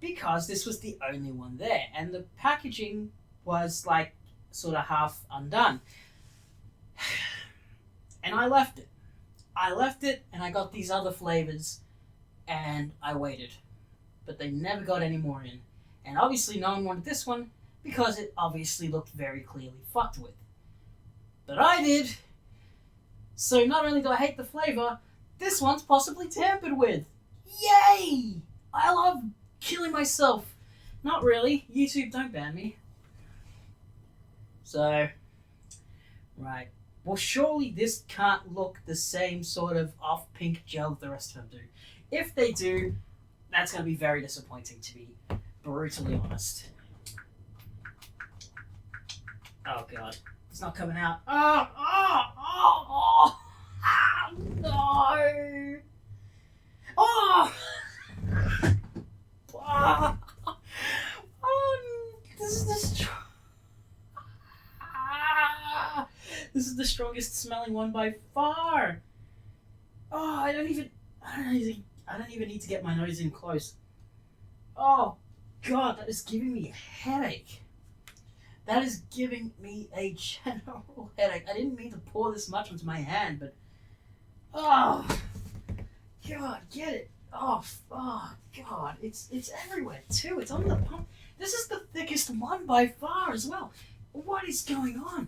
because this was the only one there, and the packaging was like sort of half undone. And I left it. And I got these other flavors, and I waited. But they never got any more in. And obviously no one wanted this one, because it obviously looked very clearly fucked with. But I did. So not only do I hate the flavor, this one's possibly tampered with. Yay! I love killing myself. Not really. YouTube, don't ban me. So, right. Well, surely this can't look the same sort of off pink gel that the rest of them do. If they do, that's going to be very disappointing, to be brutally honest. Oh god, it's not coming out. Oh, no! Oh! This is the strongest smelling one by far. Oh, I don't even need to get my nose in close. Oh god, that is giving me a headache. That is giving me a general headache. I didn't mean to pour this much onto my hand, but oh god, get it off. Oh god, it's everywhere too. It's on the pump. This is the thickest one by far as well. What is going on?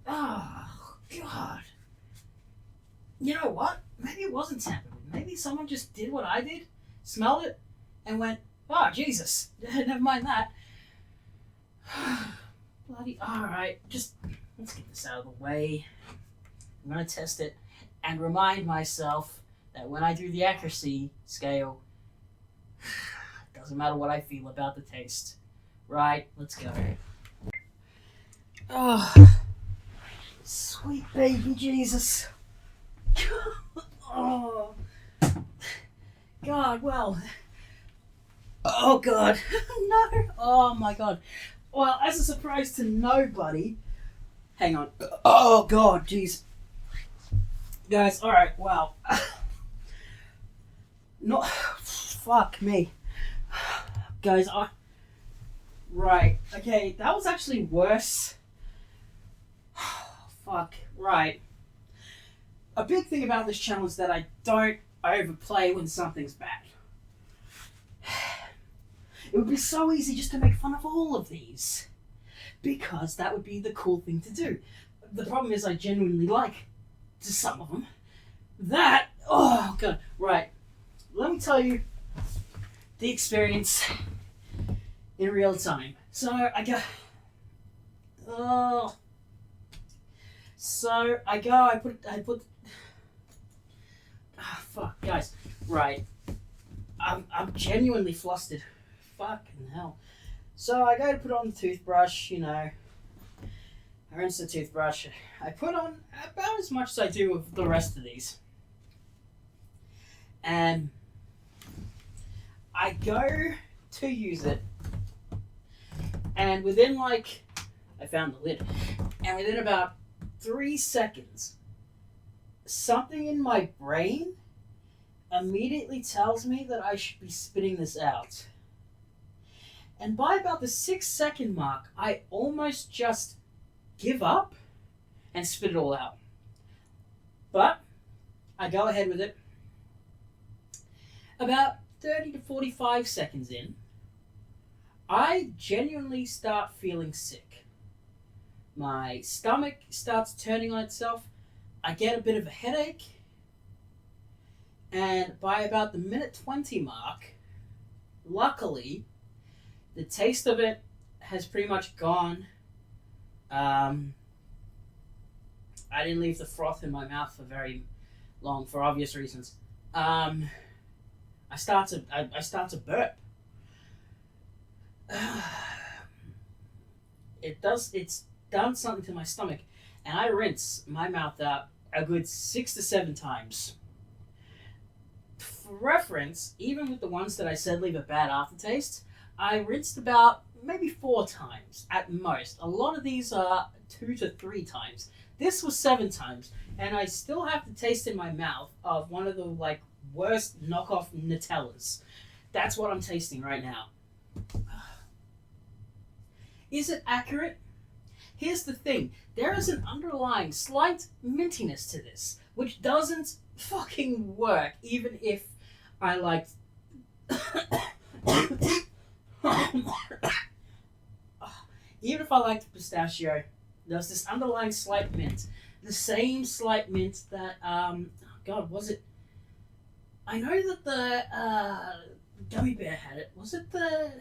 Oh god. You know what? Maybe it wasn't tampered with. Maybe someone just did what I did, smelled it, and went, oh Jesus, never mind that. Bloody, alright, just let's get this out of the way. I'm gonna test it and remind myself that when I do the accuracy scale, it doesn't matter what I feel about the taste. Right, let's go. Oh, sweet baby Jesus. Oh, God, well. Oh, God. No. Oh, my God. Well, as a surprise to nobody. Hang on. Oh, God, jeez. Guys, alright, well. No. Fuck me. Guys, right. Okay, that was actually worse. Fuck. Right. A big thing about this channel is that I don't overplay when something's bad. It would be so easy just to make fun of all of these, because that would be the cool thing to do. The problem is I genuinely like some of them. That, oh god, right. tell you the experience in real time. So I go. Oh. So I go. I put. Oh, fuck, guys. Right. I'm genuinely flustered. Fucking hell. So I go to put on the toothbrush, you know. I rinse the toothbrush. I put on about as much as I do with the rest of these. And I go to use it. And within I found the lid. And within about 3 seconds, something in my brain immediately tells me that I should be spitting this out. And by about the 6-second mark, I almost just give up and spit it all out. But I go ahead with it. About 30 to 45 seconds in, I genuinely start feeling sick. My stomach starts turning on itself. I get a bit of a headache. And by about the minute 20 mark, luckily, the taste of it has pretty much gone. I didn't leave the froth in my mouth for very long, for obvious reasons. I start to burp. It's done something to my stomach, and I rinse my mouth out a good 6 to 7 times. For reference, even with the ones that I said leave a bad aftertaste, I rinsed about maybe 4 times at most. A lot of these are 2 to 3 times. This was 7 times, and I still have the taste in my mouth of one of the worst knockoff Nutellas. That's what I'm tasting right now. Is it accurate? Here's the thing. There is an underlying slight mintiness to this, which doesn't fucking work, even if I liked... Even if I liked pistachio, there's this underlying slight mint. The same slight mint that, God, was it... I know that the gummy bear had it. Was it the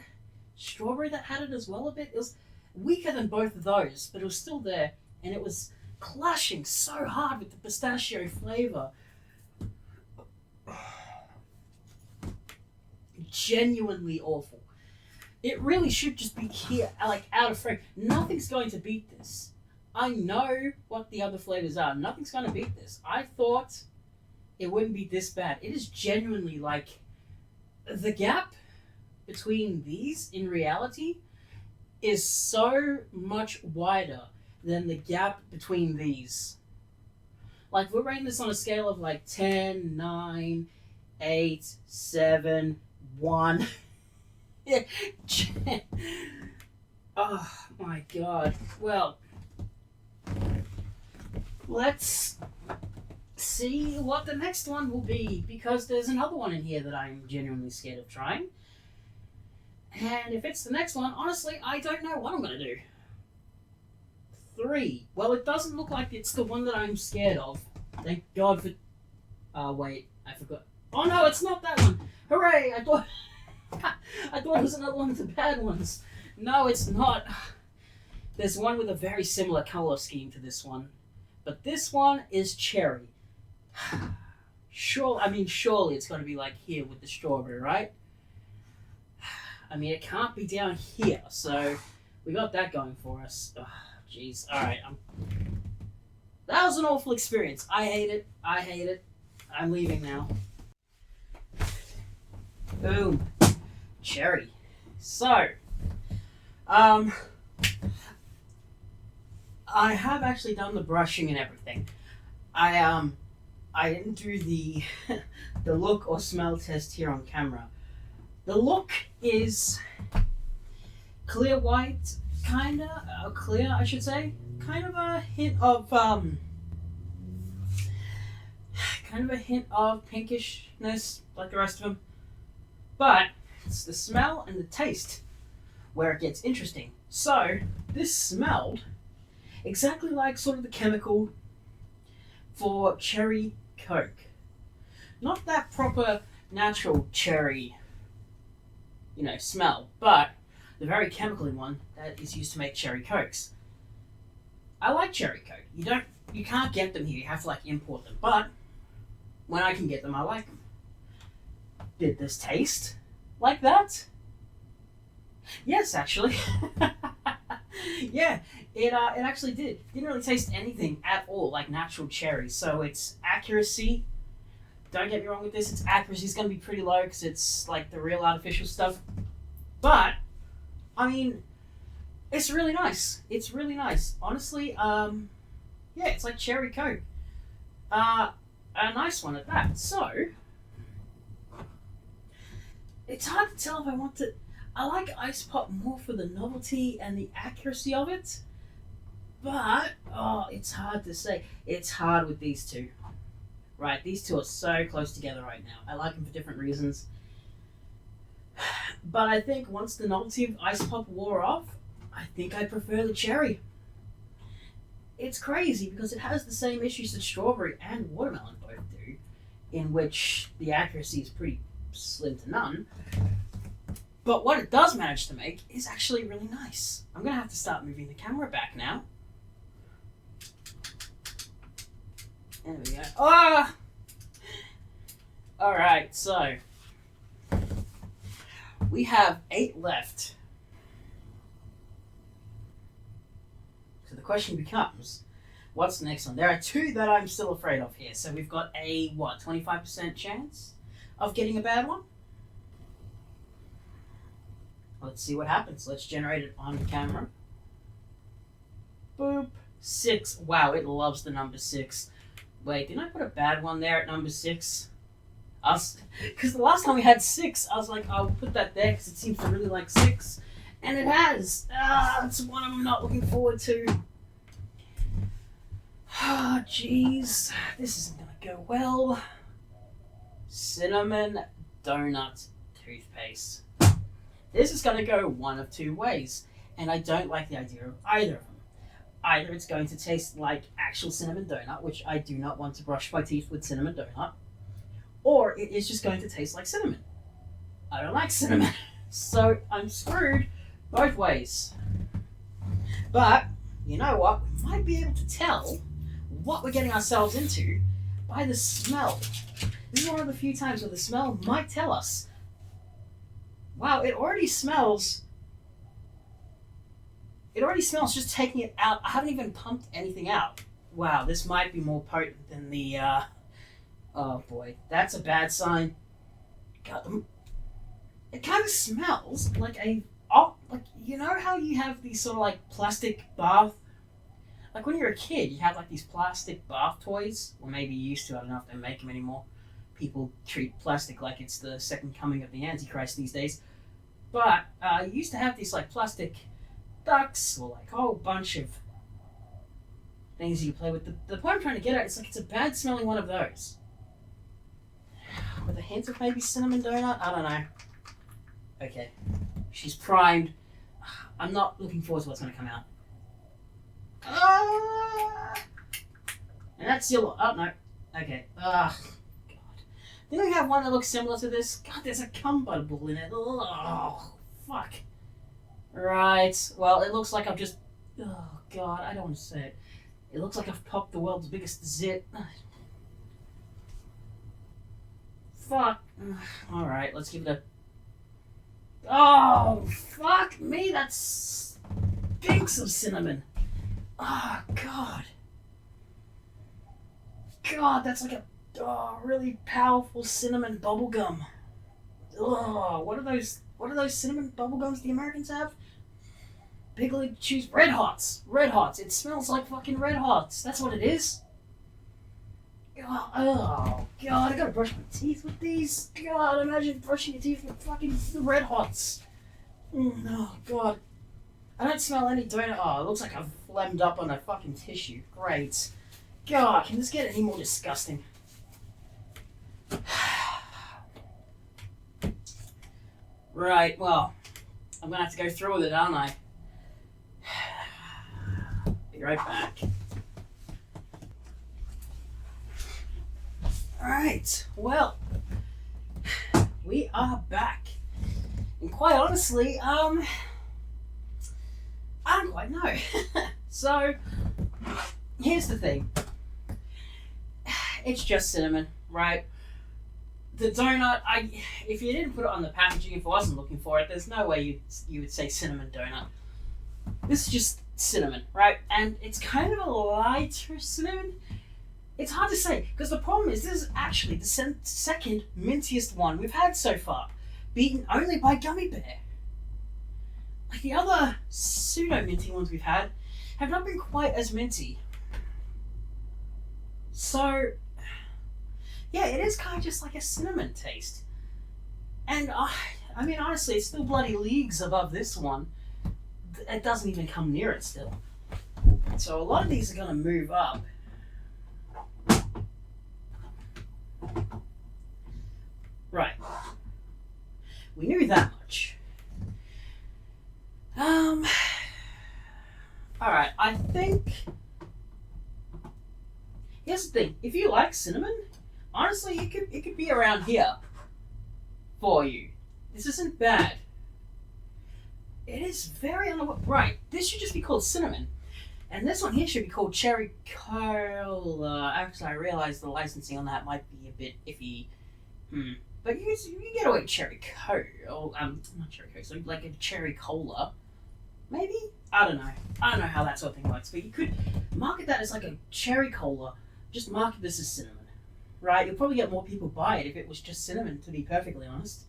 strawberry that had it as well a bit? It was weaker than both of those, but it was still there, and it was clashing so hard with the pistachio flavor. Genuinely awful. It really should just be here, out of frame. Nothing's going to beat this. I know what the other flavors are. Nothing's going to beat this. I thought it wouldn't be this bad. It is genuinely the gap between these in reality is so much wider than the gap between these. We're rating this on a scale of 10, 9, 8, 7, 1. Oh my god. Well, let's see what the next one will be, because there's another one in here that I'm genuinely scared of trying. And if it's the next one, honestly, I don't know what I'm going to do. 3. Well, it doesn't look like it's the one that I'm scared of. Thank God for... wait, I forgot. Oh no, it's not that one! Hooray! I thought it was another one of the bad ones. No, it's not. There's one with a very similar color scheme to this one. But this one is cherry. Surely it's got to be here with the strawberry, right? It can't be down here, so we got that going for us. Jeez. Alright. That was an awful experience. I hate it. I'm leaving now. Boom. Cherry. So, I have actually done the brushing and everything. I didn't do the the look or smell test here on camera. The look is clear white, clear, I should say. Kind of a hint of pinkishness, like the rest of them. But it's the smell and the taste where it gets interesting. So this smelled exactly like sort of the chemical for cherry Coke. Not that proper natural cherry, smell, but the very chemical one that is used to make cherry cokes. I like cherry coke. You can't get them here. You have to like import them. But when I can get them, I like them. Did this taste like that? Yes, actually. Yeah, it actually did. Didn't really taste anything at all like natural cherry. So its accuracy. Don't get me wrong with this. Its accuracy is going to be pretty low because it's like the real artificial stuff. But I mean, it's really nice. It's really nice. Honestly, yeah, it's like cherry coke. A nice one at that. So, it's hard to tell if I want to. I like ice pop more for the novelty and the accuracy of it. But, it's hard to say. It's hard with these two. Right, these two are so close together right now. I like them for different reasons. But I think once the novelty of ice pop wore off, I think I prefer the cherry. It's crazy because it has the same issues that strawberry and watermelon both do, in which the accuracy is pretty slim to none. But what it does manage to make is actually really nice. I'm going to have to start moving the camera back now. There we go. Ah! Alright, so we have 8 left. So the question becomes, what's the next one? There are 2 that I'm still afraid of here. So we've got a, 25% chance of getting a bad one? Let's see what happens. Let's generate it on camera. Boop. 6. Wow, it loves the number 6. Wait, didn't I put a bad one there at number 6? Because the last time we had 6, I was like, I'll put that there because it seems to really like 6. And it has. It's one I'm not looking forward to. Ah, jeez. This isn't going to go well. Cinnamon donut toothpaste. This is going to go one of 2 ways. And I don't like the idea of either of them. Either it's going to taste like actual cinnamon donut, which I do not want to brush my teeth with cinnamon donut, or it is just going to taste like cinnamon. I don't like cinnamon, so I'm screwed both ways. But, you know what? We might be able to tell what we're getting ourselves into by the smell. This is one of the few times where the smell might tell us. Wow, it already smells just taking it out. I haven't even pumped anything out. Wow, this might be more potent than the, oh boy, that's a bad sign. God, it kind of smells like you know how you have these sort of like plastic bath, like when you're a kid, you have like these plastic bath toys, or maybe you used to, I don't know if they make them anymore. People treat plastic like it's the second coming of the Antichrist these days. But, you used to have these like plastic ducks, or like a whole bunch of things you play with. The point I'm trying to get at is like it's a bad smelling one of those. With a hint of maybe cinnamon donut? I don't know. Okay. She's primed. I'm not looking forward to what's going to come out. And that's still... Oh, no. Okay. God. Didn't we have one that looks similar to this? God, there's a cum bubble in it. Oh, fuck. Right. Well, it looks like I've just... Oh, God, I don't want to say it. It looks like I've popped the world's biggest zit. Fuck. Alright, let's give it a... Oh, fuck me, that stinks of cinnamon. Oh, God. God, that's like a really powerful cinnamon bubblegum. Oh, what are those cinnamon bubblegums the Americans have? Big League Chews. Red Hots. Red Hots. It smells like fucking Red Hots. That's what it is. Oh, God, I gotta brush my teeth with these. God, imagine brushing your teeth with fucking Red Hots. Oh, God. I don't smell any donut. Oh, it looks like I've phlegmed up on a fucking tissue. Great. God, can this get any more disgusting? Right, well, I'm gonna have to go through with it, aren't I? Be right back. Alright, well, we are back. And quite honestly, I don't quite know. So, here's the thing. It's just cinnamon, right? The donut, if you didn't put it on the packaging, if I wasn't looking for it, there's no way you would say cinnamon donut. This is just cinnamon, right? And it's kind of a lighter cinnamon. It's hard to say, because the problem is this is actually the second mintiest one we've had so far, beaten only by Gummy Bear. Like the other pseudo-minty ones we've had have not been quite as minty. So, yeah, it is kind of just like a cinnamon taste. And, I mean, honestly, it's still bloody leagues above this one. It doesn't even come near it still. So a lot of these are going to move up. Right. We knew that much. Alright, I think... Here's the thing. If you like cinnamon, honestly, it could be around here for you. This isn't bad. It is very right. This should just be called cinnamon. And this one here should be called cherry cola. Actually, I realize the licensing on that might be a bit iffy. But you get away with cherry cola. Not cherry cola, so like a cherry cola. Maybe? I don't know. I don't know how that sort of thing works. But you could market that as like a cherry cola. Just market this as cinnamon. Right? You'll probably get more people buy it if it was just cinnamon, to be perfectly honest.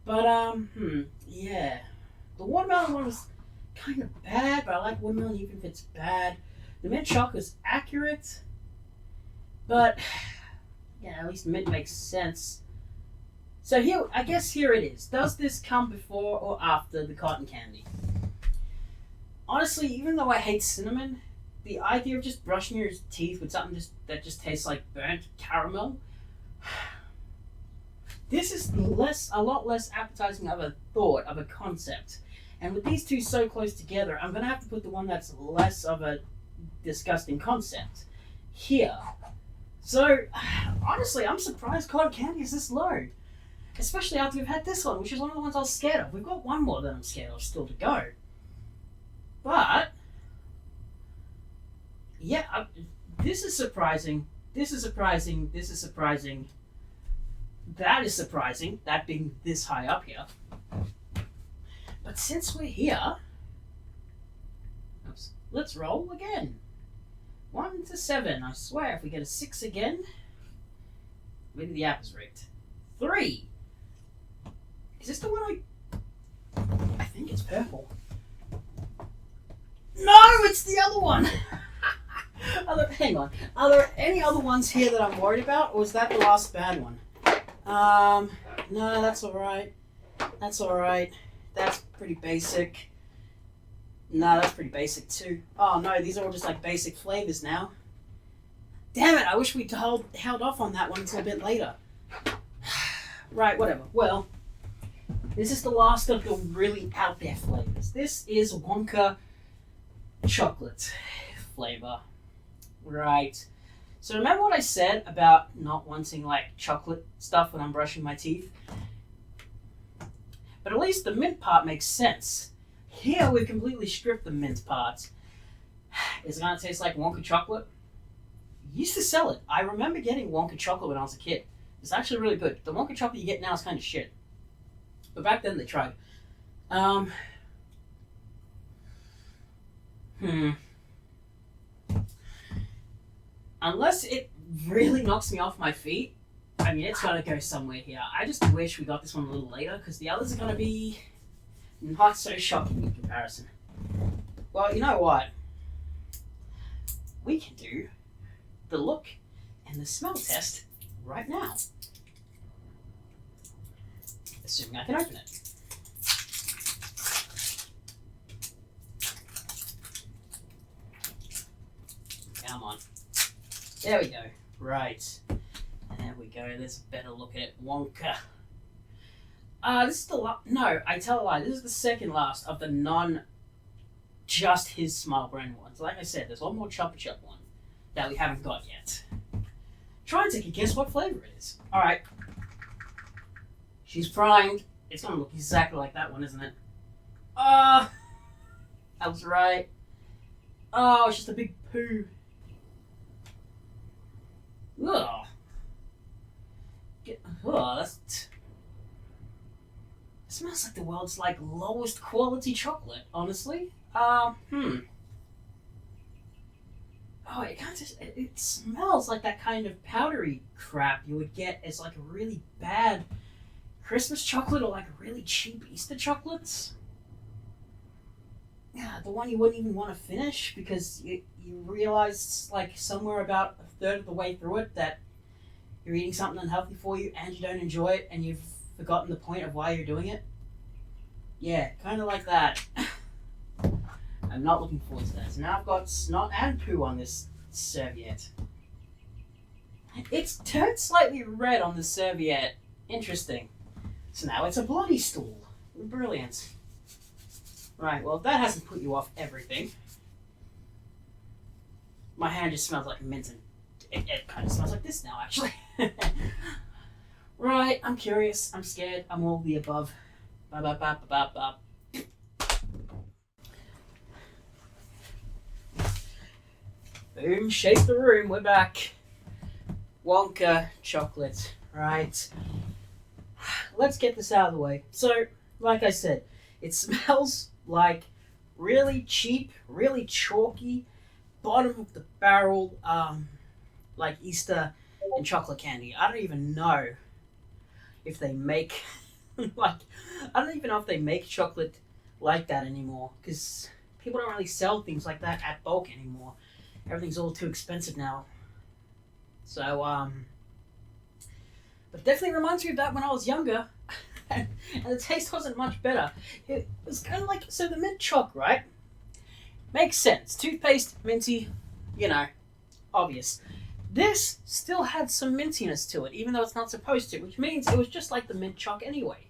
But, yeah. The watermelon one was kind of bad, but I like watermelon even if it's bad. The mint chocolate is accurate, but yeah, at least mint makes sense. So here, I guess here it is. Does this come before or after the cotton candy? Honestly, even though I hate cinnamon, the idea of just brushing your teeth with something that just tastes like burnt caramel, this is a lot less appetizing of a thought, of a concept. And with these two so close together, I'm going to have to put the one that's less of a disgusting concept here. So, honestly, I'm surprised cotton candy is this low. Especially after we've had this one, which is one of the ones I was scared of. We've got one more that I'm scared of still to go. But, yeah, this is surprising. This is surprising. This is surprising. That is surprising, that being this high up here. But since we're here, let's roll again. 1 to 7. I swear, if we get a 6 again, maybe the app is rigged. 3. Is this the one I think it's purple. No, it's the other one. Hang on. Are there any other ones here that I'm worried about, or was that the last bad one? No, that's alright. That's alright. That's pretty basic. No, that's pretty basic too. Oh no, these are all just like basic flavors now. Damn it, I wish we'd held off on that one until a bit later. Right, whatever. Well, this is the last of the really out there flavors. This is Wonka chocolate flavor. Right. So remember what I said about not wanting like chocolate stuff when I'm brushing my teeth? But at least the mint part makes sense. Here we've completely stripped the mint part. Is it going to taste like Wonka chocolate? Used to sell it. I remember getting Wonka chocolate when I was a kid. It's actually really good. The Wonka chocolate you get now is kind of shit. But back then they tried. Unless it really knocks me off my feet, I mean, it's got to go somewhere here. I just wish we got this one a little later, because the others are going to be not so shocking in comparison. Well, you know what? We can do the look and the smell test right now. Assuming I can open it. Come on. There we go. Right. There we go. Let's better look at it. Wonka. This is the no, I tell a lie. This is the second last of the just Hismile brand ones. Like I said, there's one more Chupa Chup one that we haven't got yet. Try and take a guess what flavor it is. Alright. She's primed. It's gonna look exactly like that one, isn't it? Ah, I was right. Oh, it's just a big poo. Ugh. That's. It smells like the world's like lowest quality chocolate. Honestly. Oh, it kind of it smells like that kind of powdery crap you would get as like a really bad Christmas chocolate or like really cheap Easter chocolates. Yeah, the one you wouldn't even want to finish because you realize like somewhere about a third of the way through it that you're eating something unhealthy for you and you don't enjoy it and you've forgotten the point of why you're doing it. Yeah, kind of like that. I'm not looking forward to that. So now I've got snot and poo on this serviette. It's turned slightly red on the serviette. Interesting. So now it's a bloody stool. Brilliant. Right, well, if that hasn't put you off everything. My hand just smells like mint and it kind of smells like this now, actually. Right, I'm curious, I'm scared, I'm all the above. Ba-ba-ba-ba-ba-ba. Boom, shake the room, we're back. Wonka chocolate, right. Let's get this out of the way. So, like I said, it smells like really cheap, really chalky, bottom of the barrel, like Easter and chocolate candy. I don't even know if they make, I don't even know if they make chocolate like that anymore, because people don't really sell things like that at bulk anymore. Everything's all too expensive now. So, but it definitely reminds me of that when I was younger. And the taste wasn't much better. It was kind of like, so the mint choc, right? Makes sense. Toothpaste, minty, obvious. This still had some mintiness to it, even though it's not supposed to, which means it was just like the mint choc anyway.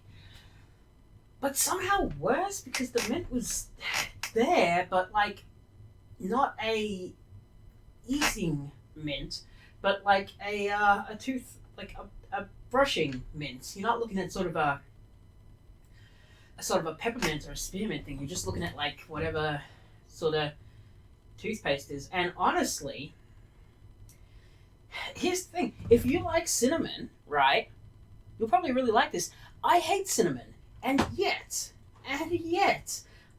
But somehow worse, because the mint was there, but like not a eating mint, but like a tooth, like a brushing mint. You're not looking at sort of a peppermint or a spearmint thing. You're just looking at like whatever sort of toothpaste is. And honestly, here's the thing: if you like cinnamon, right, you'll probably really like this. I hate cinnamon, and yet,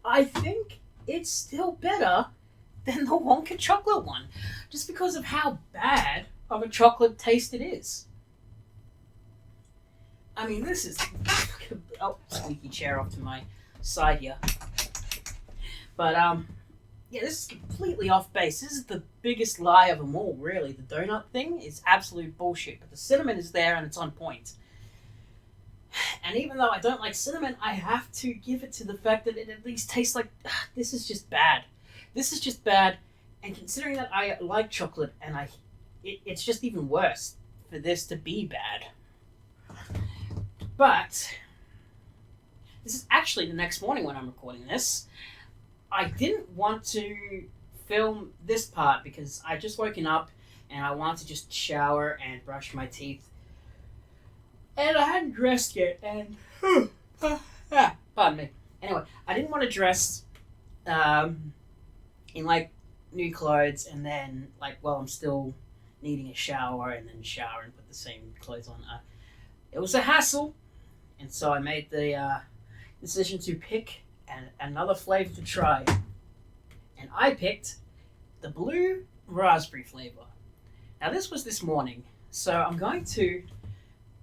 I think it's still better than the Wonka chocolate one, just because of how bad of a chocolate taste it is. I mean, this is... Oh, squeaky chair off to my side here. But, yeah, this is completely off base. This is the biggest lie of them all, really. The donut thing is absolute bullshit, but the cinnamon is there and it's on point. And even though I don't like cinnamon, I have to give it to the fact that it at least tastes like... This is just bad. This is just bad, and considering that I like chocolate, and it's just even worse for this to be bad. But this is actually the next morning when I'm recording this. I didn't want to film this part because I just woken up and I wanted to just shower and brush my teeth. And I hadn't dressed yet, and pardon me. Anyway, I didn't want to dress in like new clothes and then like while I'm still needing a shower and then shower and put the same clothes on. It was a hassle, and so I made the decision to pick another flavor to try, and I picked the blue raspberry flavor. Now this was this morning, so I'm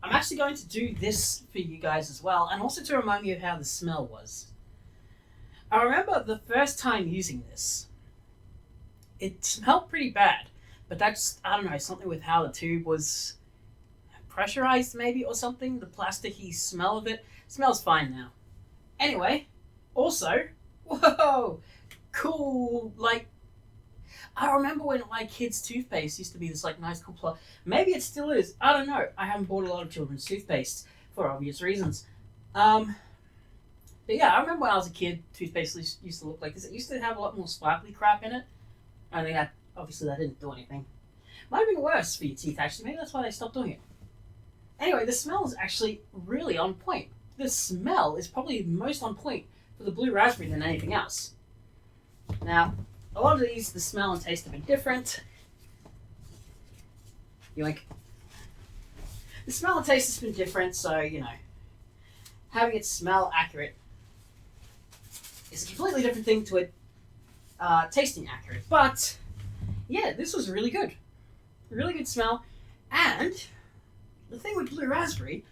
actually going to do this for you guys as well, and also to remind you of how the smell was. I remember the first time using this, it smelled pretty bad, but that's, I don't know, something with how the tube was pressurized maybe or something. The plasticky smell of it smells fine now. Anyway, also, whoa, cool, like, I remember when like kids' toothpaste used to be this like nice cool maybe it still is, I don't know. I haven't bought a lot of children's toothpaste for obvious reasons. But yeah, I remember when I was a kid, toothpaste used to look like this. It used to have a lot more sparkly crap in it. I think obviously that didn't do anything. Might have been worse for your teeth, actually. Maybe that's why they stopped doing it. Anyway, the smell is actually really on point. The smell is probably most on point for the blue raspberry than anything else. Now, a lot of these, the smell and taste have been different. Yoink. The smell and taste has been different, so, you know, having it smell accurate is a completely different thing to it tasting accurate. But, yeah, this was really good. Really good smell. And the thing with blue raspberry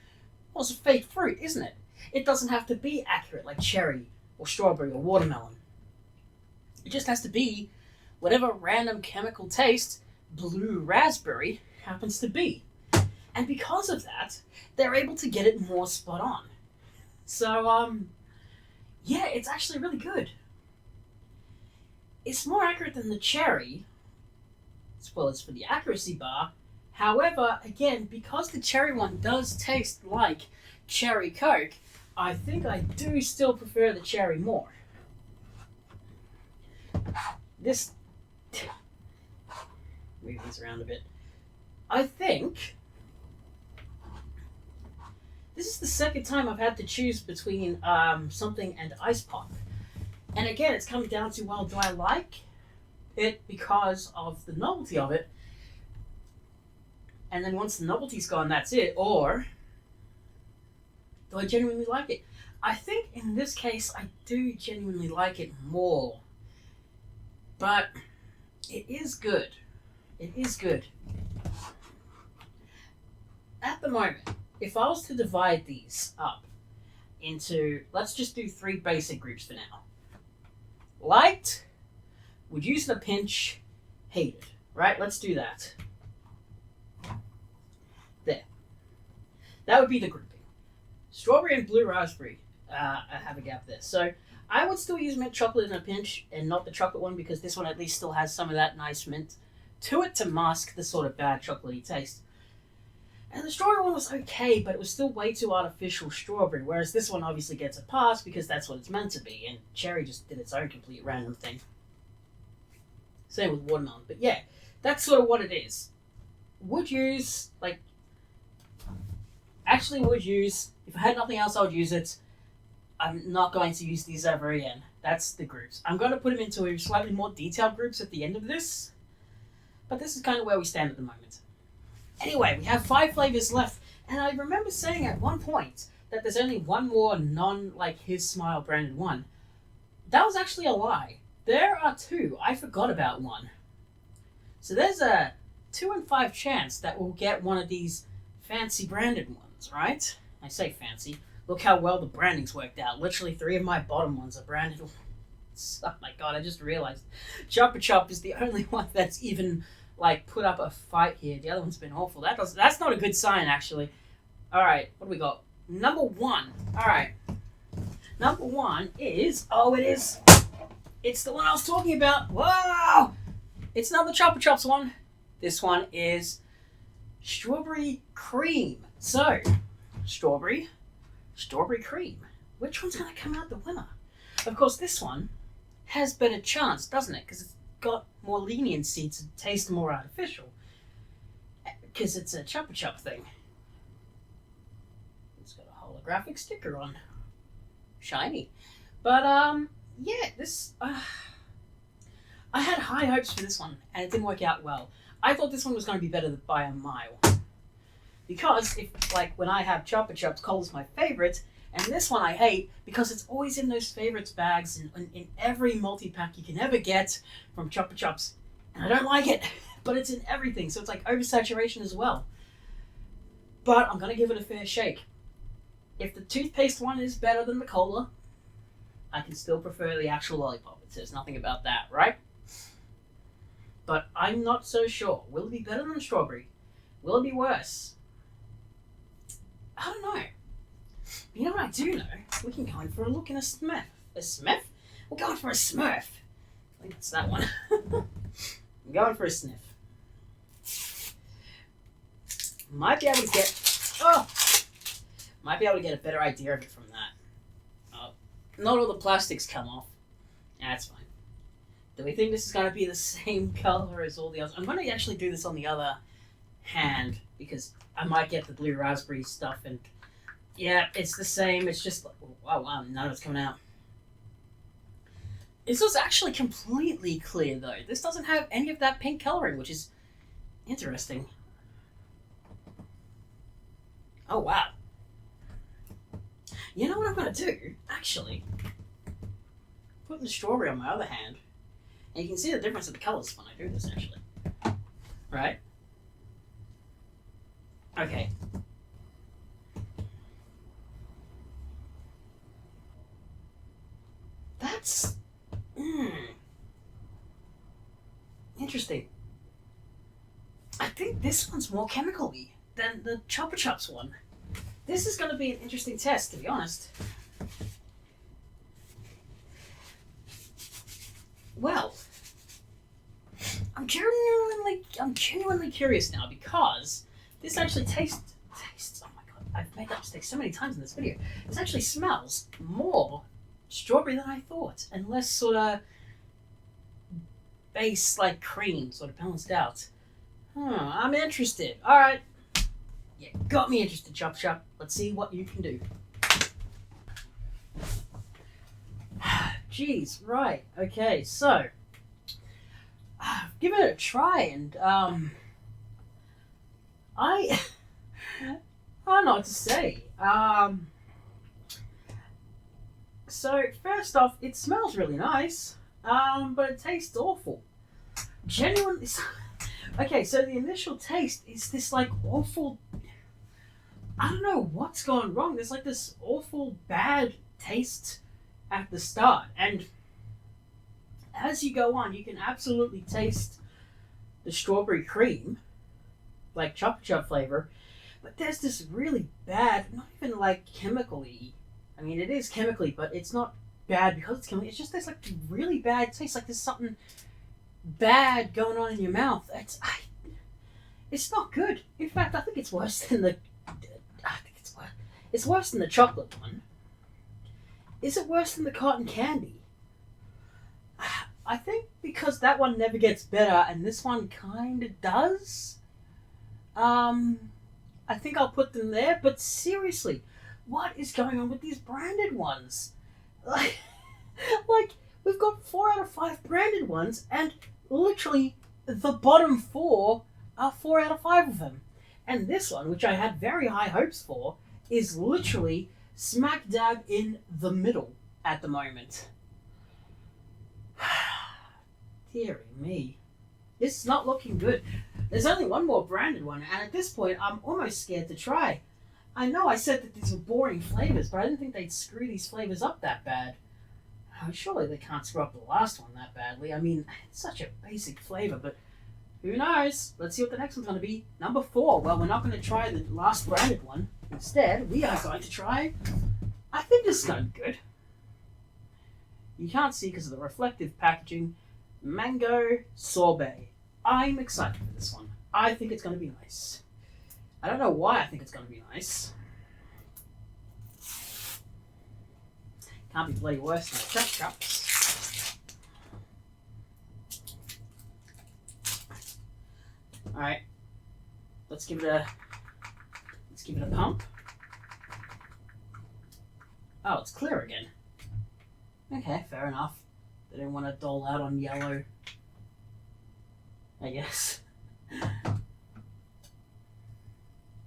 was a fake fruit, isn't it? It doesn't have to be accurate like cherry or strawberry or watermelon. It just has to be whatever random chemical taste blue raspberry happens to be. And because of that, they're able to get it more spot on. So, yeah, it's actually really good. It's more accurate than the cherry, as well as for the accuracy bar. However, again, because the cherry one does taste like cherry Coke, I think I do still prefer the cherry more. This... move these around a bit. I think this is the second time I've had to choose between something and ice pop. And again, it's coming down to, well, do I like it because of the novelty of it? And then once the novelty's gone, that's it. Or do I genuinely like it? I think in this case, I do genuinely like it more. But it is good. It is good. At the moment, if I was to divide these up into, let's just do 3 basic groups for now. Liked, would use in a pinch, hated. Right? Let's do that. There. That would be the grouping. Strawberry and blue raspberry, I have a gap there. So I would still use mint chocolate in a pinch and not the chocolate one, because this one at least still has some of that nice mint to it to mask the sort of bad chocolatey taste. And the strawberry one was okay, but it was still way too artificial strawberry, whereas this one obviously gets a pass because that's what it's meant to be, and cherry just did its own complete random thing. Same with watermelon, but yeah, that's sort of what it is. Would use, like, actually would use, if I had nothing else I would use it. I'm not going to use these ever again. That's the groups. I'm going to put them into slightly more detailed groups at the end of this, but this is kind of where we stand at the moment. Anyway, we have 5 flavors left, and I remember saying at one point that there's only one more Hismile branded one. That was actually a lie. There are 2. I forgot about one. So there's a 2 in 5 chance that we'll get one of these fancy branded ones, right? I say fancy. Look how well the branding's worked out. Literally 3 of my bottom ones are branded. Oh my god, I just realized. Chopper Chop is the only one that's even put up a fight here. The other one's been awful. That's not a good sign, actually. Alright, what do we got? Number 1. Alright. Number 1 is... oh, it is. It's the one I was talking about. Whoa! It's not the Chopper Chops one. This one is strawberry cream. So, strawberry cream. Which one's going to come out the winner? Of course, this one has better chance, doesn't it? Because it's got more leniency to taste more artificial. Because it's a Chopper Chop thing. It's got a holographic sticker on. Shiny. But, yeah, this... I had high hopes for this one, and it didn't work out well. I thought this one was going to be better by a mile. Because, when I have Chopper Chops, Cola's my favourite, and this one I hate because it's always in those favourites bags in every multi-pack you can ever get from Chopper Chops. And I don't like it, but it's in everything, so it's like oversaturation as well. But I'm going to give it a fair shake. If the toothpaste one is better than the Cola, I can still prefer the actual lollipop. It says nothing about that, right? But I'm not so sure. Will it be better than the strawberry? Will it be worse? I don't know. You know what I do know? We can go in for a look in a Smurf. A Smurf? We're going for a Smurf. I think it's that one. I'm going for a sniff. Might be able to get a better idea of it from that. Not all the plastics come off. That's fine. Do we think this is going to be the same color as all the others? I'm going to actually do this on the other hand because I might get the blue raspberry stuff, and yeah, it's the same. It's just oh wow, none of it's coming out. This was actually completely clear though. This doesn't have any of that pink coloring, which is interesting. Oh wow. You know what I'm gonna do? Actually, put the strawberry on my other hand, and you can see the difference in the colors when I do this. Actually, right? Okay. That's interesting. I think this one's more chemically than the Chupa Chups one. This is going to be an interesting test, to be honest. Well, I'm genuinely curious now because this actually tastes. Oh my god, I've made that mistake so many times in this video. This actually smells more strawberry than I thought, and less sort of base like cream, sort of balanced out. I'm interested. All right. Yeah, got me interested, Chop Chop. Let's see what you can do. Jeez, right. Okay, so give it a try, and I don't know what to say. So first off, it smells really nice, but it tastes awful. Genuinely. Okay, so the initial taste is this like awful. I don't know what's gone wrong. There's like this awful bad taste at the start, and as you go on, you can absolutely taste the strawberry cream, like Chupa Chup flavor, but there's this really bad, not even like chemically. I mean, it is chemically, but it's not bad because it's chemically. It's just there's like really bad taste, like there's something bad going on in your mouth. It's not good. In fact, I think it's worse than the. I think it's worse. It's worse than the chocolate one. Is it worse than the cotton candy? I think because that one never gets better, and this one kind of does. I think I'll put them there. But seriously, what is going on with these branded ones? Like we've got 4 out of 5 branded ones, and literally the bottom 4 are 4 out of 5 of them. And this one, which I had very high hopes for, is literally smack dab in the middle at the moment. Deary me. This is not looking good. There's only one more branded one, and at this point, I'm almost scared to try. I know I said that these were boring flavors, but I didn't think they'd screw these flavors up that bad. Oh, surely they can't screw up the last one that badly. I mean, it's such a basic flavor, but who knows? Let's see what the next one's going to be. Number 4. Well, we're not going to try the last branded one. Instead, we are going to try. I think this is going to be good. You can't see because of the reflective packaging. Mango sorbet. I'm excited for this one. I think it's going to be nice. I don't know why I think it's going to be nice. Can't be bloody worse than the Chupa Chups. All right, let's give it a pump. Oh, it's clear again. Okay, fair enough. They didn't want to dole out on yellow, I guess.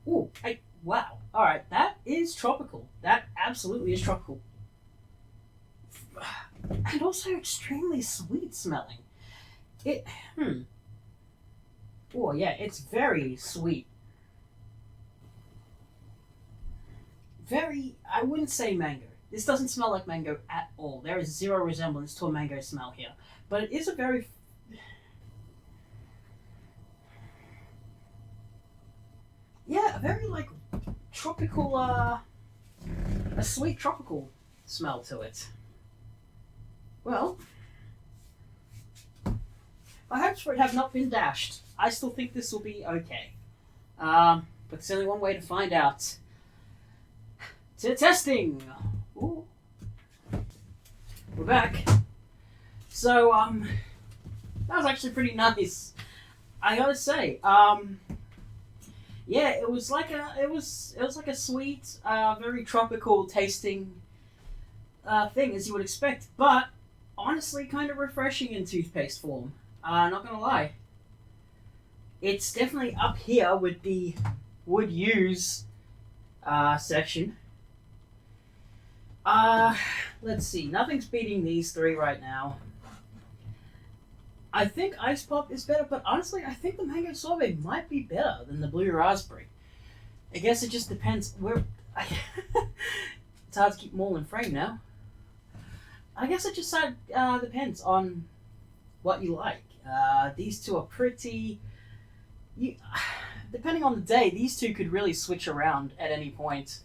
Ooh, hey, wow. All right, that is tropical. That absolutely is tropical. And also extremely sweet smelling. Oh yeah, it's very sweet. I wouldn't say mango. This doesn't smell like mango at all. There is zero resemblance to a mango smell here. But it is a very like tropical, a sweet tropical smell to it. Well, my hopes for it have not been dashed. I still think this will be okay. But there's only one way to find out. To testing! Ooh. We're back. So, that was actually pretty nice. I gotta say, Yeah, it was like a sweet, very tropical tasting thing as you would expect, but honestly, kind of refreshing in toothpaste form. Not gonna lie, it's definitely up here with the would use section. Uh, let's see. Nothing's beating these three right now. I think Ice Pop is better, but honestly, I think the Mango Sorbet might be better than the Blue Raspberry. I guess it just depends where. It's hard to keep them all in frame now. I guess it just depends on what you like. These two are pretty. You, depending on the day, these two could really switch around at any point.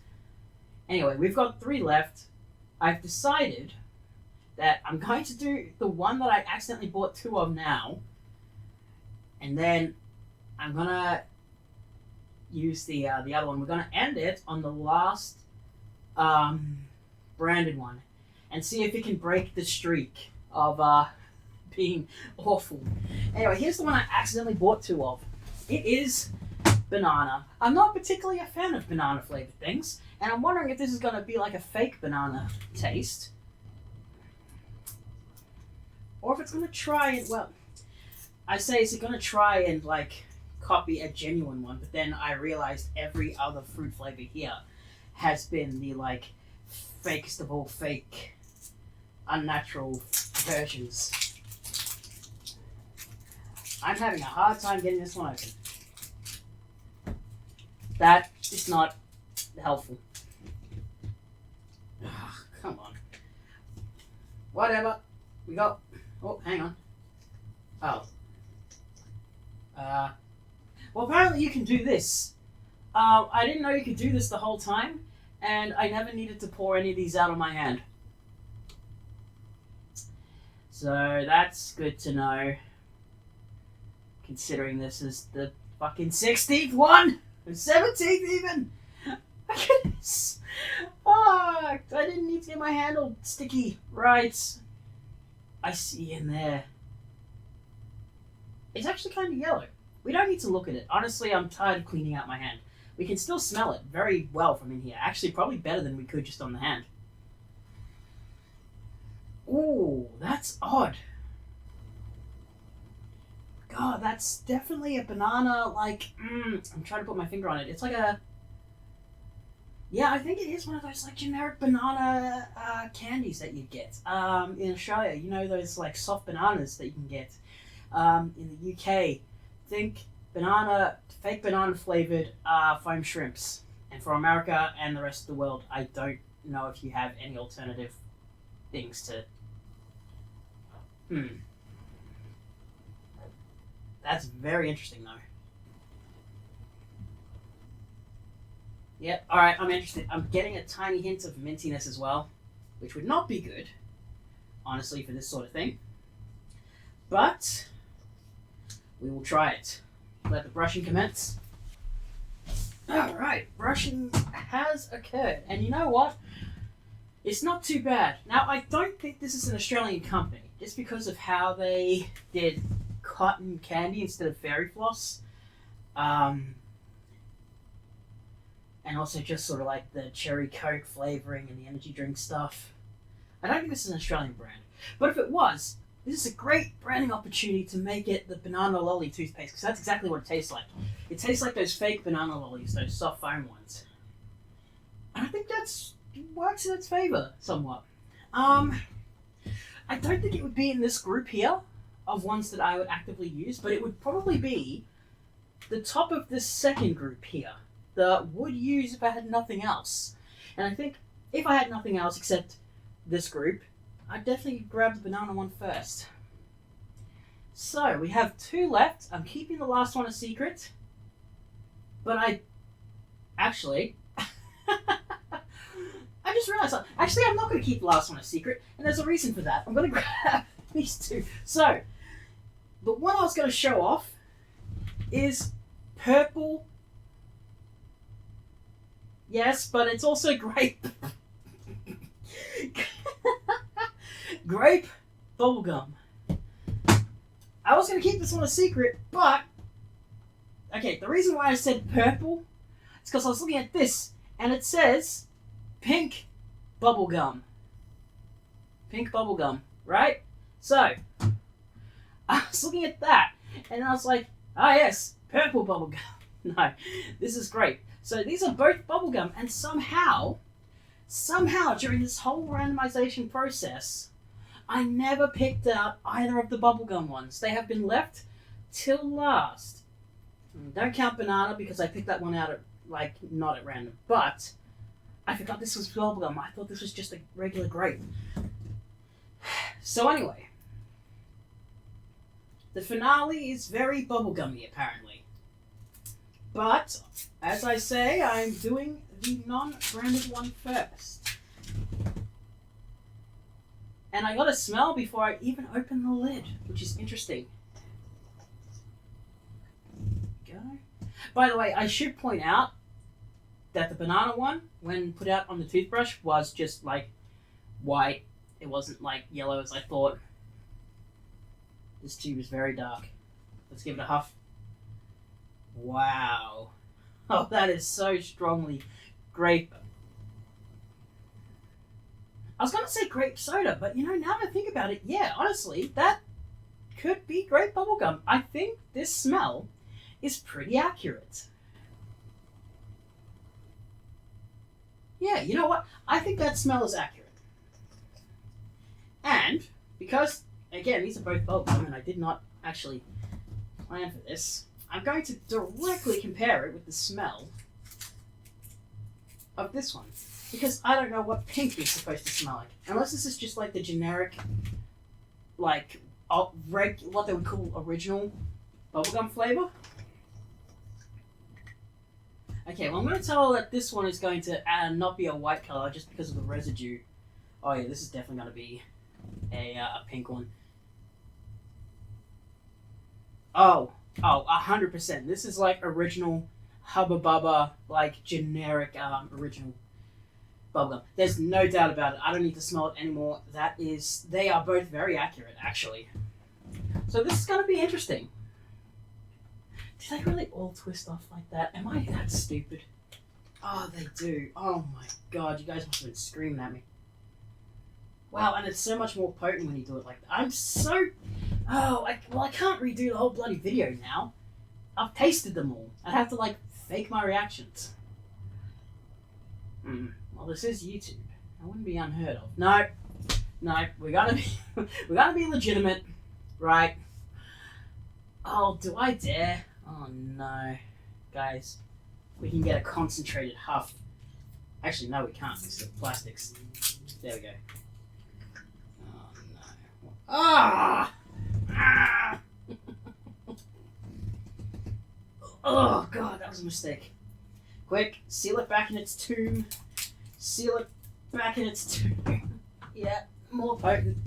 Anyway, we've got three left. I've decided that I'm going to do the one that I accidentally bought two of now, and then I'm gonna use the other one. We're gonna end it on the last branded one, and see if it can break the streak of being awful. Anyway, here's the one I accidentally bought two of. It is banana. I'm not particularly a fan of banana flavored things, and I'm wondering if this is gonna be like a fake banana taste, or if it's gonna try and I say is it gonna try and like copy a genuine one, but then I realized every other fruit flavor here has been the like fakest of all fake, unnatural versions. I'm having a hard time getting this one open. That is not helpful. Ugh, come on. Whatever. We got. Oh, hang on. Oh. Well, apparently you can do this. I didn't know you could do this the whole time, and I never needed to pour any of these out on my hand. So that's good to know. Considering this is the fucking 16th one! Or 17th even! Goodness! I didn't need to get my hand all sticky. Right. I see in there. It's actually kind of yellow. We don't need to look at it. Honestly, I'm tired of cleaning out my hand. We can still smell it very well from in here. Actually, probably better than we could just on the hand. Ooh, that's odd. God, that's definitely a banana, like, I'm trying to put my finger on it. It's like a, yeah, I think it is one of those, like, generic banana candies that you'd get in Australia. You know, those, like, soft bananas that you can get in the UK. Think fake banana flavored foam shrimps. And for America and the rest of the world, I don't know if you have any alternative things to, That's very interesting, though. Yep, alright, I'm interested. I'm getting a tiny hint of mintiness as well, which would not be good, honestly, for this sort of thing. But we will try it. Let the brushing commence. Alright, brushing has occurred. And you know what? It's not too bad. Now, I don't think this is an Australian company, just because of how they did cotton candy instead of fairy floss, and also just sort of like the cherry coke flavoring and the energy drink stuff. I don't think this is an Australian brand, but if it was, this is a great branding opportunity to make it the banana lolly toothpaste, because that's exactly what it tastes like. It tastes like those fake banana lollies, those soft foam ones, and I think that's works in its favor somewhat. I don't think it would be in this group here of ones that I would actively use, but it would probably be the top of this second group here, the would use if I had nothing else. And I think if I had nothing else except this group, I'd definitely grab the banana one first. So we have two left. I'm keeping the last one a secret, but I just realized, actually I'm not going to keep the last one a secret, and there's a reason for that. I'm going to grab these two. So the one I was going to show off is purple. Yes, but it's also grape. Grape bubblegum. I was going to keep this one a secret, but Okay, the reason why I said purple is because I was looking at this and it says pink bubblegum. Pink bubblegum, right? So, I was looking at that and I was like, ah yes, purple bubblegum. No, this is great. So these are both bubblegum, and somehow during this whole randomization process, I never picked out either of the bubblegum ones. They have been left till last. Don't count banana because I picked that one out at, like, not at random. But I forgot this was bubblegum. I thought this was just a regular grape. So anyway, the finale is very bubblegummy apparently. But, as I say, I'm doing the non-branded one first. And I got a smell before I even opened the lid, which is interesting. Go. By the way, I should point out that the banana one, when put out on the toothbrush, was just like white. It wasn't like yellow as I thought. This tube is very dark. Let's give it a huff. Wow. Oh, that is so strongly grape. I was going to say grape soda, but you know, now that I think about it, yeah, honestly, that could be grape bubblegum. I think this smell is pretty accurate. Yeah, you know what? I think that smell is accurate. And because, again, these are both bubblegum, and I did not actually plan for this, I'm going to directly compare it with the smell of this one. Because I don't know what pink is supposed to smell like. Unless this is just like the generic, like, what they would call original bubblegum flavor. Okay, well I'm going to tell that this one is going to not be a white color just because of the residue. Oh yeah, this is definitely going to be a pink one. Oh, 100%. This is like original Hubba Bubba, like generic original bubblegum. There's no doubt about it. I don't need to smell it anymore. They are both very accurate, actually. So this is going to be interesting. Did they really all twist off like that? Am I that stupid? Oh, they do. Oh my god, you guys must have been screaming at me. Wow, and it's so much more potent when you do it like that. I'm so... Oh, I can't redo the whole bloody video now. I've tasted them all. I'd have to, like, fake my reactions. Well, this is YouTube. That wouldn't be unheard of. No, we gotta be legitimate, right? Oh, do I dare? Oh no, guys, we can get a concentrated huff. Actually, no, we can't. It's the plastics. There we go. Oh no. Ah! Oh god, that was a mistake. Quick, seal it back in its tomb. Seal it back in its tomb. Yeah, more potent.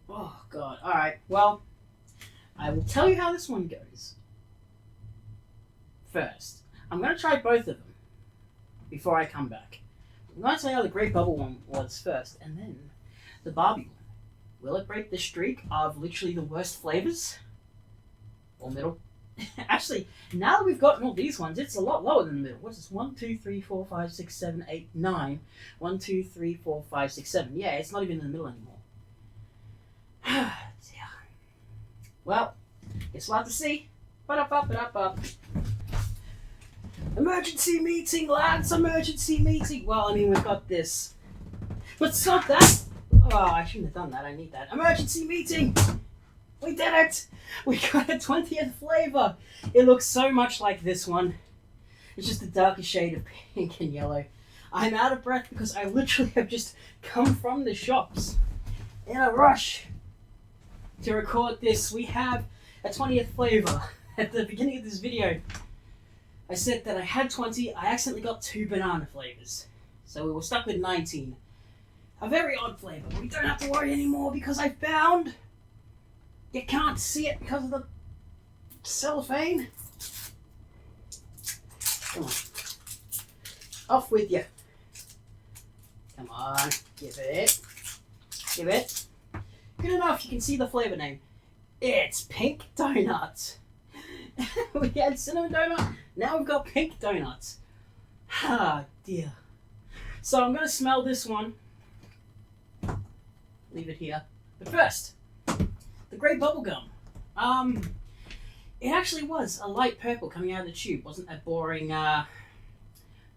Oh god. Alright, well, I will tell you how this one goes. First, I'm going to try both of them before I come back. I'm going to tell you how the grape bubble one was first, and then the Barbie one. Will it break the streak of literally the worst flavors? Or middle? Actually, now that we've gotten all these ones, it's a lot lower than the middle. What's this? 1, 2, 3, 4, 5, 6, 7, 8, 9. 1, 2, 3, 4, 5, 6, 7. Yeah, it's not even in the middle anymore. Yeah. Well, guess we'll have to see. Ba-da-ba-ba-da-ba. Emergency meeting, lads! Emergency meeting! Well, I mean, we've got this. But stop that! Oh, I shouldn't have done that. I need that. Emergency meeting! We did it! We got a 20th flavor! It looks so much like this one. It's just a darker shade of pink and yellow. I'm out of breath because I literally have just come from the shops in a rush to record this. We have a 20th flavor. At the beginning of this video, I said that I had 20. I accidentally got 2 banana flavors. So we were stuck with 19. A very odd flavor, but we don't have to worry anymore because I found... You can't see it because of the cellophane. Come on. Off with you. Come on. Give it. Give it. Good enough. You can see the flavor name. It's pink donut. We had cinnamon donut, now we've got pink donuts. Ah, dear. So I'm going to smell this one. Leave it here. But first, the grape bubblegum. It actually was a light purple coming out of the tube. Wasn't a boring,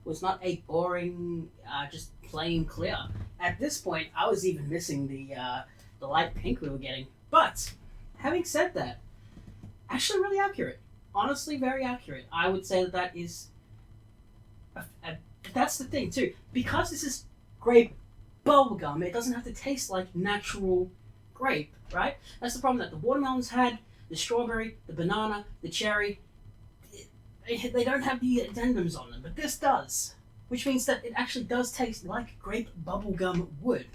was not a boring, just plain clear. At this point, I was even missing the light pink we were getting. But, having said that, actually really accurate. Honestly, very accurate. I would say that is... that's the thing, too. Because this is grape bubblegum, it doesn't have to taste like natural grape, right? That's the problem that the watermelons had, the strawberry, the banana, the cherry. They don't have the addendums on them, but this does. Which means that it actually does taste like grape bubblegum would.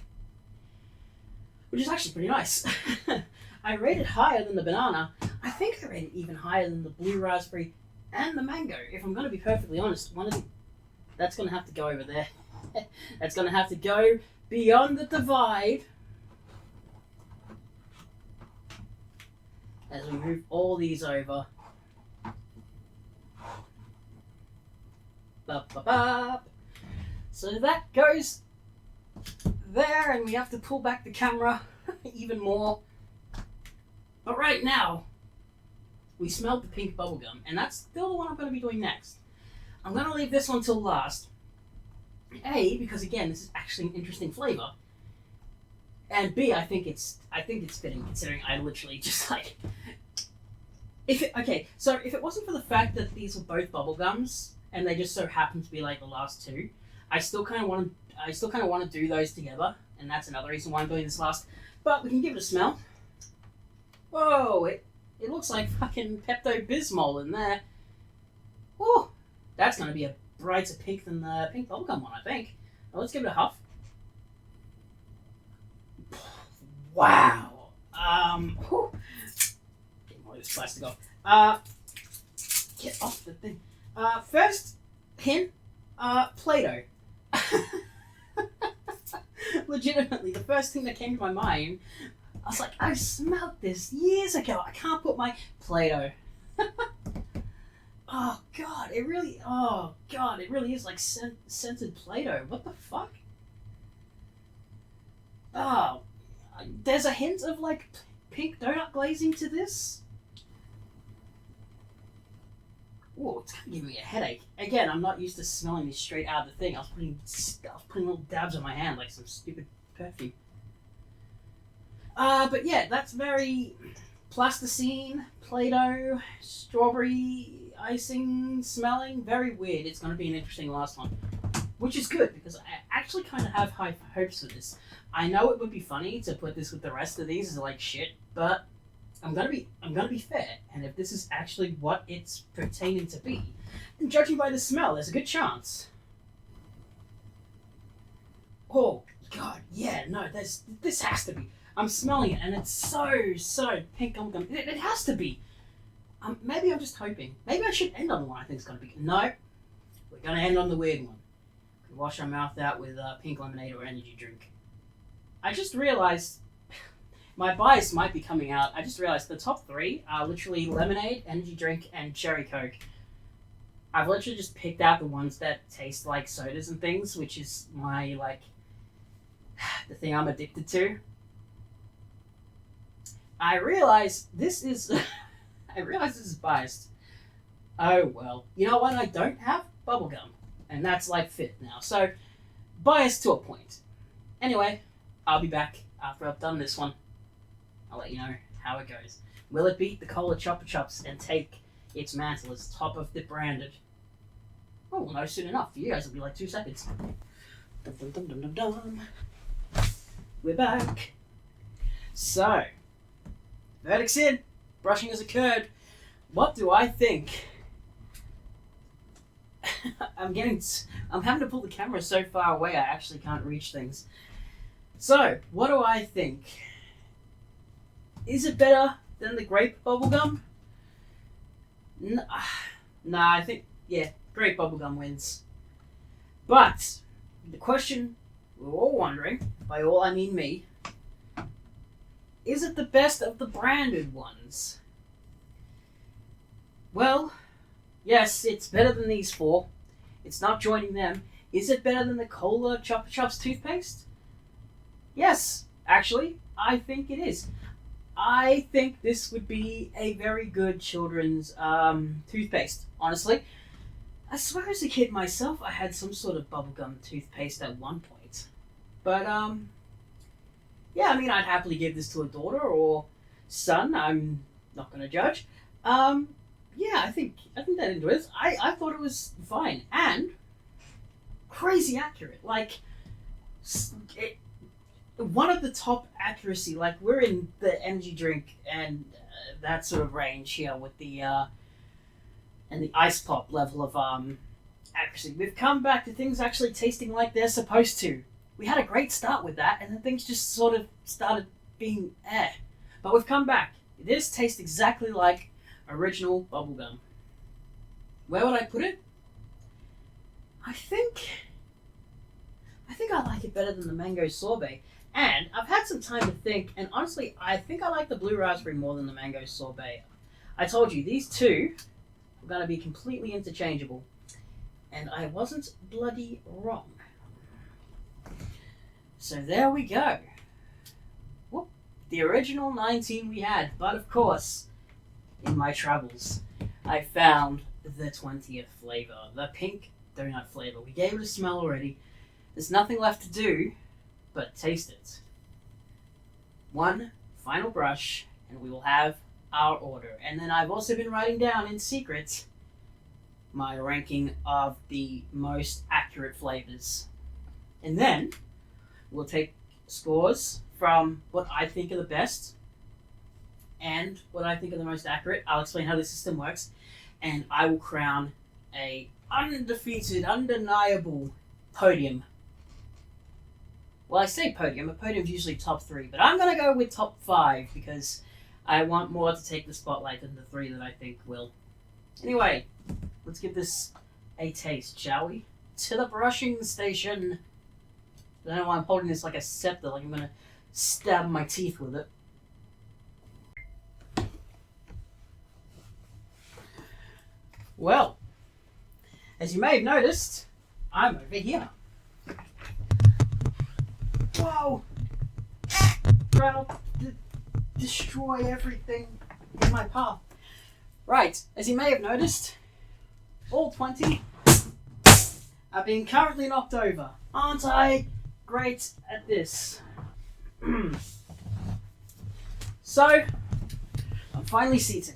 Which is actually pretty nice. I rate it higher than the banana. I think I rate it even higher than the blue raspberry and the mango. If I'm going to be perfectly honest, that's going to have to go over there. That's going to have to go beyond the divide. As we move all these over. Bop, bop, bop. So that goes there, and we have to pull back the camera even more. But right now, we smelled the pink bubblegum, and that's still the one I'm going to be doing next. I'm going to leave this one till last. A, because again, this is actually an interesting flavor. And B, I think it's fitting, considering I literally just like... If it wasn't for the fact that these were both bubblegums, and they just so happen to be like the last two, I still kind of want to do those together, and that's another reason why I'm doing this last. But we can give it a smell. Whoa, it looks like fucking Pepto-Bismol in there. Oh, that's going to be a brighter pink than the pink bubblegum one, I think. Well, let's give it a huff. Wow. Get more of this plastic off. Get off the thing. First hint, Play-Doh. Legitimately, the first thing that came to my mind, I was like, I smelled this years ago. I can't put my Play-Doh. Oh god, it really is like scented Play-Doh. What the fuck? Oh, there's a hint of like pink donut glazing to this. Whoa, it's kind of giving me a headache. Again, I'm not used to smelling this straight out of the thing. I was putting little dabs on my hand like some stupid perfume. But yeah, that's very plasticine, Play-Doh, strawberry icing smelling. Very weird. It's going to be an interesting last one. Which is good, because I actually kind of have high hopes for this. I know it would be funny to put this with the rest of these as like shit, but I'm gonna be fair, and if this is actually what it's pertaining to be, then judging by the smell, there's a good chance. Oh god, yeah, no, this has to be. I'm smelling it, and it's so pink. It has to be. Maybe I'm just hoping. Maybe I should end on the one I think is gonna be. No, we're gonna end on the weird one. We wash our mouth out with pink lemonade or energy drink. I just realized. My bias might be coming out. I just realized the top three are literally lemonade, energy drink, and cherry coke. I've literally just picked out the ones that taste like sodas and things, which is my, like, the thing I'm addicted to. I realize this is biased. Oh well. You know what? I don't have bubblegum. And that's like fit now. So, biased to a point. Anyway, I'll be back after I've done this one. I'll let you know how it goes. Will it beat the Cola Chopper Chops and take its mantle as top of the branded? Oh, we'll know soon enough. For you guys, it'll be like 2 seconds. Dum, dum, dum, dum, dum, dum. We're back. So, verdict's in. Brushing has occurred. What do I think? I'm having to pull the camera so far away I actually can't reach things. So, what do I think? Is it better than the grape bubblegum? Nah, I think, yeah, grape bubblegum wins. But, the question we're all wondering, by all I mean me, is it the best of the branded ones? Well, yes, it's better than these four. It's not joining them. Is it better than the Cola Chupa Chups toothpaste? Yes, actually, I think it is. I think this would be a very good children's toothpaste, honestly. I swear as a kid myself, I had some sort of bubblegum toothpaste at one point. But, yeah, I mean, I'd happily give this to a daughter or son. I'm not going to judge. Yeah, I think they'd enjoy this. I thought it was fine. And crazy accurate. Like, it, one of the top accuracy, like we're in the energy drink and that sort of range here with the and the ice pop level of accuracy. We've come back to things actually tasting like they're supposed to. We had a great start with that, and then things just sort of started being but we've come back. This tastes exactly like original bubblegum. Where would I put it? I think I like it better than the mango sorbet. And I've had some time to think, and honestly, I think I like the blue raspberry more than the mango sorbet. I told you, these two were going to be completely interchangeable. And I wasn't bloody wrong. So there we go. Whoop. The original 19 we had. But of course, in my travels, I found the 20th flavor. The pink donut flavor. We gave it a smell already. There's nothing left to do but taste it. One final brush, and we will have our order. And then I've also been writing down in secret my ranking of the most accurate flavors. And then we'll take scores from what I think are the best and what I think are the most accurate. I'll explain how the system works, and I will crown a undefeated, undeniable podium. Well, I say podium. A podium's usually top 3, but I'm going to go with top 5 because I want more to take the spotlight than the 3 that I think will. Anyway, let's give this a taste, shall we? To the brushing station. I don't know why I'm holding this like a scepter, like I'm going to stab my teeth with it. Well, as you may have noticed, I'm over here. Whoa! Try not to destroy everything in my path. Right, as you may have noticed, all 20 are being currently knocked over. Aren't I great at this? So, I'm finally seated.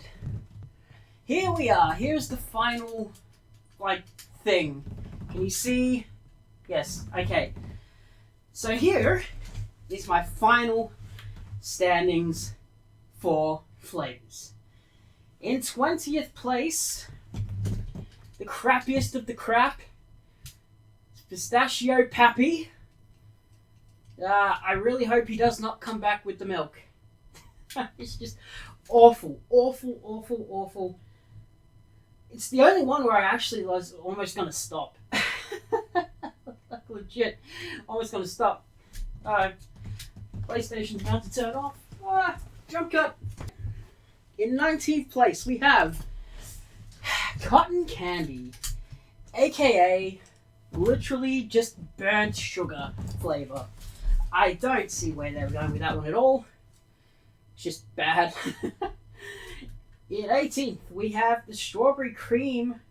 Here we are. Here's the final, thing. Can you see? Yes, okay. So here is my final standings for flavors. In 20th place, the crappiest of the crap, Pistachio Pappy. I really hope he does not come back with the milk. It's just awful, awful, awful, awful. It's the only one where I actually was almost going to stop. Legit, almost going to stop. PlayStation's about to turn off. Jump cut. In 19th place, we have Cotton Candy, aka literally just burnt sugar flavor. I don't see where they were going with that one at all. It's just bad. In 18th, we have the Strawberry Cream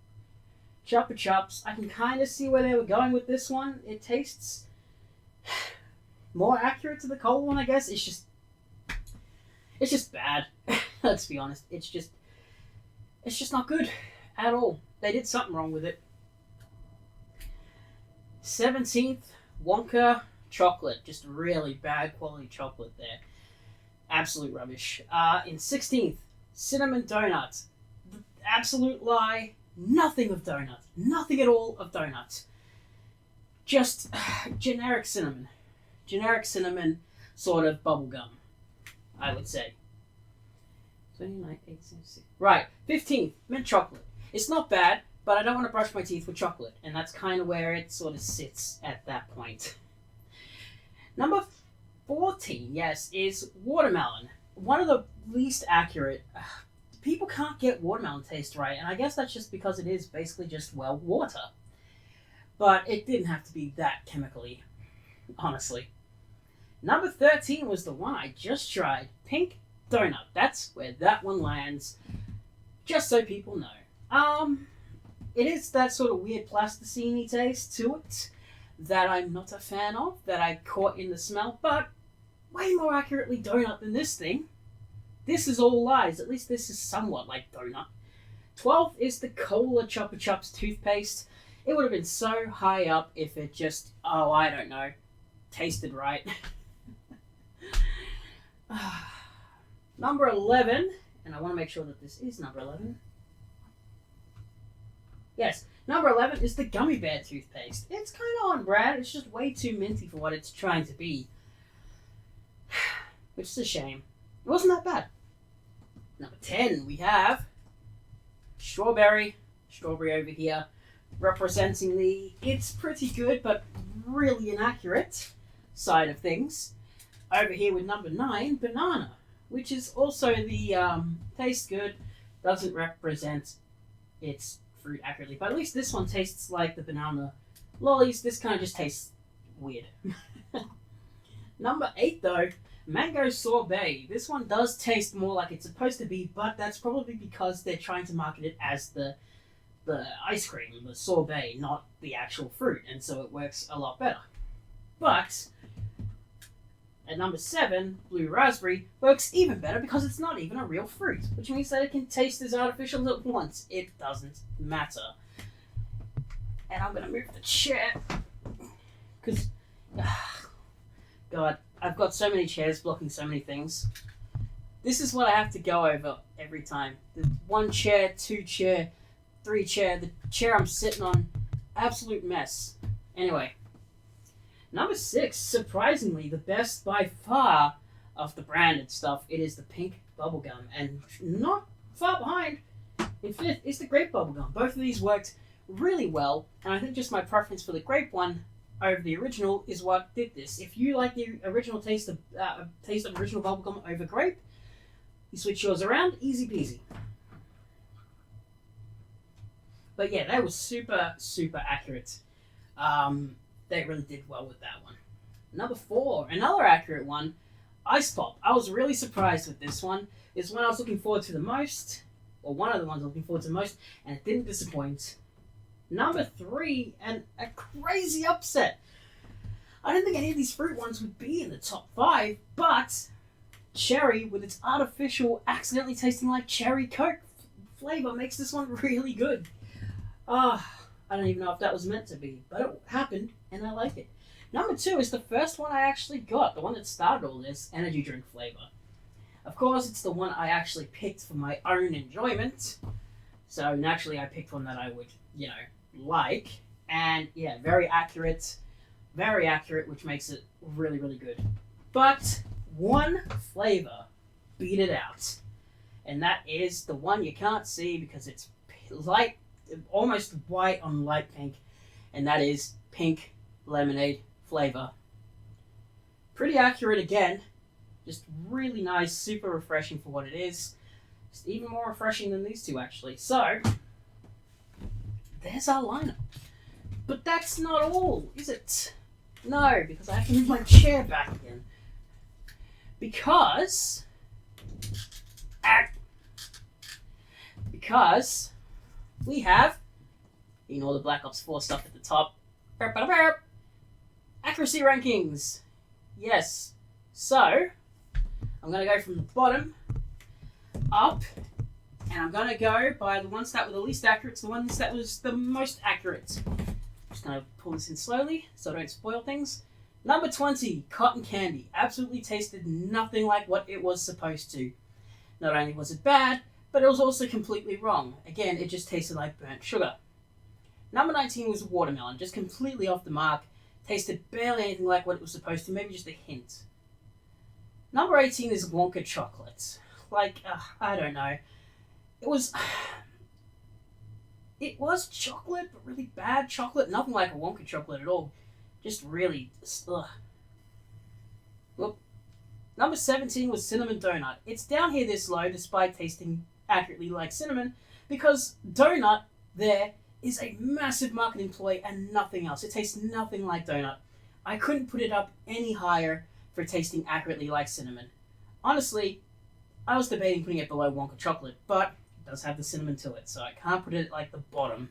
Chupa Chups. I can kind of see where they were going with this one. It tastes more accurate to the cola one, I guess. It's just bad. Let's be honest. It's just not good at all. They did something wrong with it. 17th, Wonka Chocolate. Just really bad quality chocolate there. Absolute rubbish. In 16th, Cinnamon Donuts. The absolute lie. Nothing of donuts. Nothing at all of donuts. Just generic cinnamon. Generic cinnamon sort of bubblegum, I would say. 29, 8, 7, 6. Right. 15th, mint chocolate. It's not bad, but I don't want to brush my teeth with chocolate. And that's kind of where it sort of sits at that point. Number 14, yes, is watermelon. One of the least accurate. people can't get watermelon taste right, and I guess that's just because it is basically just, well, water. But it didn't have to be that chemically, honestly. Number 13 was the one I just tried. Pink donut. That's where that one lands. Just so people know. It is that sort of weird plasticine-y taste to it that I'm not a fan of, that I caught in the smell, but way more accurately donut than this thing. This is all lies. At least this is somewhat like donut. 12th is the Cola Chupa Chups toothpaste. It would have been so high up if it just, oh, I don't know, tasted right. Number 11, and I want to make sure that this is number 11. Yes, number 11 is the Gummy Bear toothpaste. It's kind of on brand. It's just way too minty for what it's trying to be. Which is a shame. It wasn't that bad. Number 10, we have strawberry. Strawberry over here, representing the it's pretty good but really inaccurate side of things. Over here with number 9, banana, which is also the tastes good, doesn't represent its fruit accurately, but at least this one tastes like the banana lollies. This kind of just tastes weird. Number 8 though, mango sorbet. This one does taste more like it's supposed to be, but that's probably because they're trying to market it as the ice cream, the sorbet, not the actual fruit, and so it works a lot better. But at number 7, blue raspberry, works even better because it's not even a real fruit, which means that it can taste as artificial as it wants. It doesn't matter. And I'm going to move the chair because, God, I've got so many chairs blocking so many things. This is what I have to go over every time. The 1 chair, 2 chair, 3 chair, the chair I'm sitting on, absolute mess. Anyway. Number 6, surprisingly, the best by far of the branded stuff, it is the pink bubblegum. And not far behind, in 5th, is the grape bubblegum. Both of these worked really well, and I think just my preference for the grape one over the original is what did this. If you like the original taste of original bubblegum over grape, you switch yours around, easy peasy. But yeah, that was super, super accurate. They really did well with that one. Number 4, another accurate one, Ice Pop. I was really surprised with this one. It's one I was looking forward to the most, or one of the ones I was looking forward to the most, and it didn't disappoint. Number 3, and a crazy upset. I didn't think any of these fruit ones would be in the top 5, but cherry, with its artificial, accidentally tasting like cherry Coke flavor, makes this one really good. I don't even know if that was meant to be, but it happened, and I like it. Number 2 is the first one I actually got, the one that started all this, energy drink flavor. Of course, it's the one I actually picked for my own enjoyment, so naturally I picked one that I would, like, and yeah, very accurate, which makes it really, really good. But one flavor beat it out, and that is the one you can't see because it's light, almost white on light pink, and that is pink lemonade flavor. Pretty accurate again, just really nice, super refreshing for what it is. Just even more refreshing than these two actually. So there's our lineup. But that's not all, is it? No, because I have to move my chair back again. Because we have, all the Black Ops 4 stuff at the top. Accuracy rankings. Yes. So, I'm going to go from the bottom up, and I'm going to go by the ones that were the least accurate to the ones that was the most accurate. Just going to pull this in slowly so I don't spoil things. Number 20, cotton candy. Absolutely tasted nothing like what it was supposed to. Not only was it bad, but it was also completely wrong. Again, it just tasted like burnt sugar. Number 19 was watermelon, just completely off the mark. Tasted barely anything like what it was supposed to, maybe just a hint. Number 18 is Wonka chocolate. I don't know. It was chocolate, but really bad chocolate. Nothing like a Wonka chocolate at all. Just really, Whoop. Number 17 was cinnamon donut. It's down here this low despite tasting accurately like cinnamon, because donut there is a massive marketing ploy and nothing else. It tastes nothing like donut. I couldn't put it up any higher for tasting accurately like cinnamon. Honestly, I was debating putting it below Wonka chocolate, but it does have the cinnamon to it, so I can't put it at like the bottom.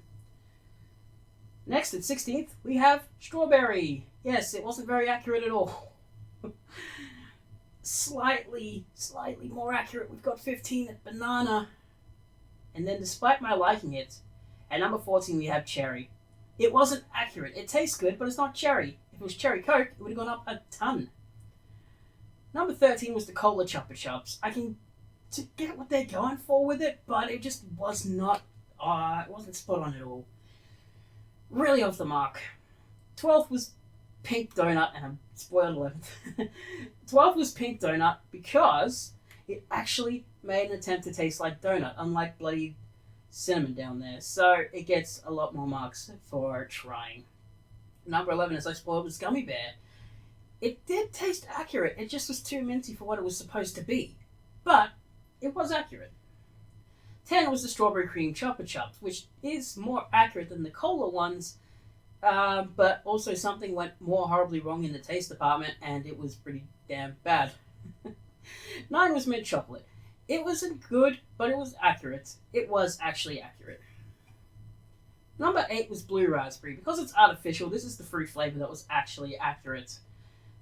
Next, at 16th, we have strawberry. Yes, it wasn't very accurate at all. Slightly more accurate. We've got 15 at banana. And then, despite my liking it, at number 14 we have cherry. It wasn't accurate. It tastes good, but it's not cherry. If it was cherry Coke, it would have gone up a ton. Number 13 was the Cola Chupa Chups. I can get what they're going for with it, but it just was not. It wasn't spot on at all. Really off the mark. 12th was pink donut, and I'm spoiled 11th. 12th was pink donut because it actually made an attempt to taste like donut, unlike bloody cinnamon down there. So it gets a lot more marks for trying. Number 11, as I spoiled, was gummy bear. It did taste accurate. It just was too minty for what it was supposed to be. But it was accurate. 10 was the strawberry cream Chupa Chups, which is more accurate than the cola ones, but also something went more horribly wrong in the taste department, and it was pretty damn bad. 9 was mint chocolate. It wasn't good, but it was accurate. It was actually accurate. Number 8 was blue raspberry. Because it's artificial, this is the fruit flavor that was actually accurate.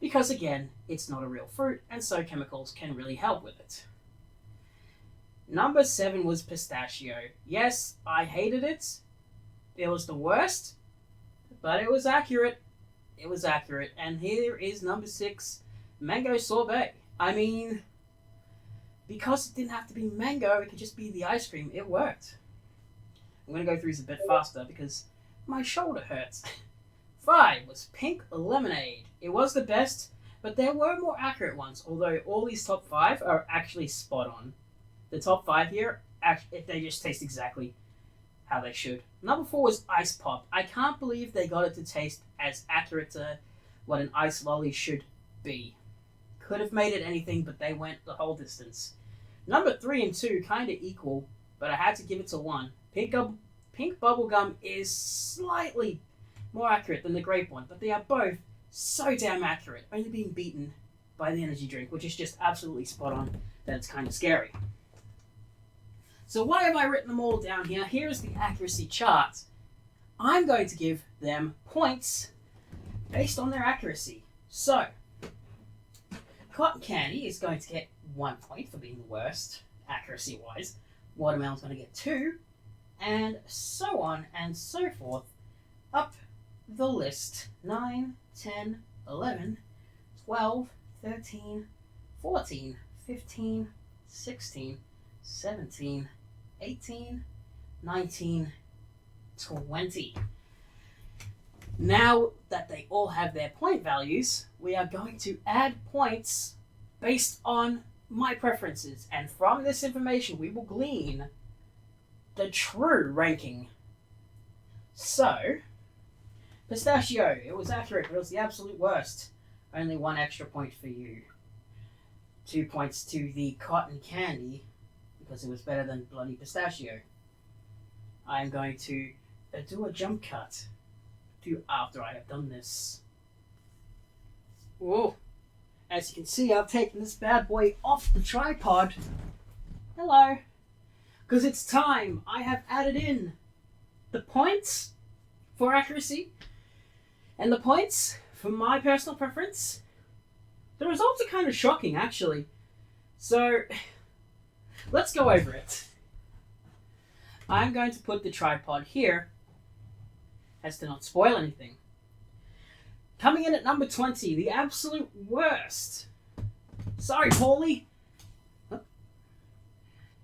Because again, it's not a real fruit, and so chemicals can really help with it. Number 7 was pistachio. Yes, I hated it. It was the worst, but it was accurate. It was accurate. And here is number 6, mango sorbet. I mean, because it didn't have to be mango, it could just be the ice cream. It worked. I'm going to go through this a bit faster because my shoulder hurts. 5 was pink lemonade. It was the best, but there were more accurate ones, although all these top 5 are actually spot on. The top 5 here, they just taste exactly how they should. Number 4 was ice pop. I can't believe they got it to taste as accurate to what an ice lolly should be. Could have made it anything, but they went the whole distance. Number 3 and 2 kind of equal, but I had to give it to 1. Pink bubblegum is slightly more accurate than the grape one, but they are both so damn accurate, only being beaten by the energy drink, which is just absolutely spot on that it's kind of scary. So why have I written them all down here? Here's the accuracy chart. I'm going to give them points based on their accuracy. So, cotton candy is going to get 1 point for being the worst, accuracy-wise. Watermelon's going to get 2, and so on and so forth up the list. 9, 10, 11, 12, 13, 14, 15, 16, 17, 18, 19, 20. Now that they all have their point values, we are going to add points based on my preferences. And from this information, we will glean the true ranking. So, pistachio, it was accurate, but it was the absolute worst. Only 1 extra point for you. 2 points to the cotton candy, because it was better than bloody pistachio. I'm going to do a jump cut to after I have done this. Whoa. As you can see, I've taken this bad boy off the tripod. Hello. Because it's time. I have added in the points for accuracy and the points for my personal preference. The results are kind of shocking, actually. So, let's go over it. I'm going to put the tripod here as to not spoil anything. Coming in at number 20, the absolute worst. Sorry, Paulie.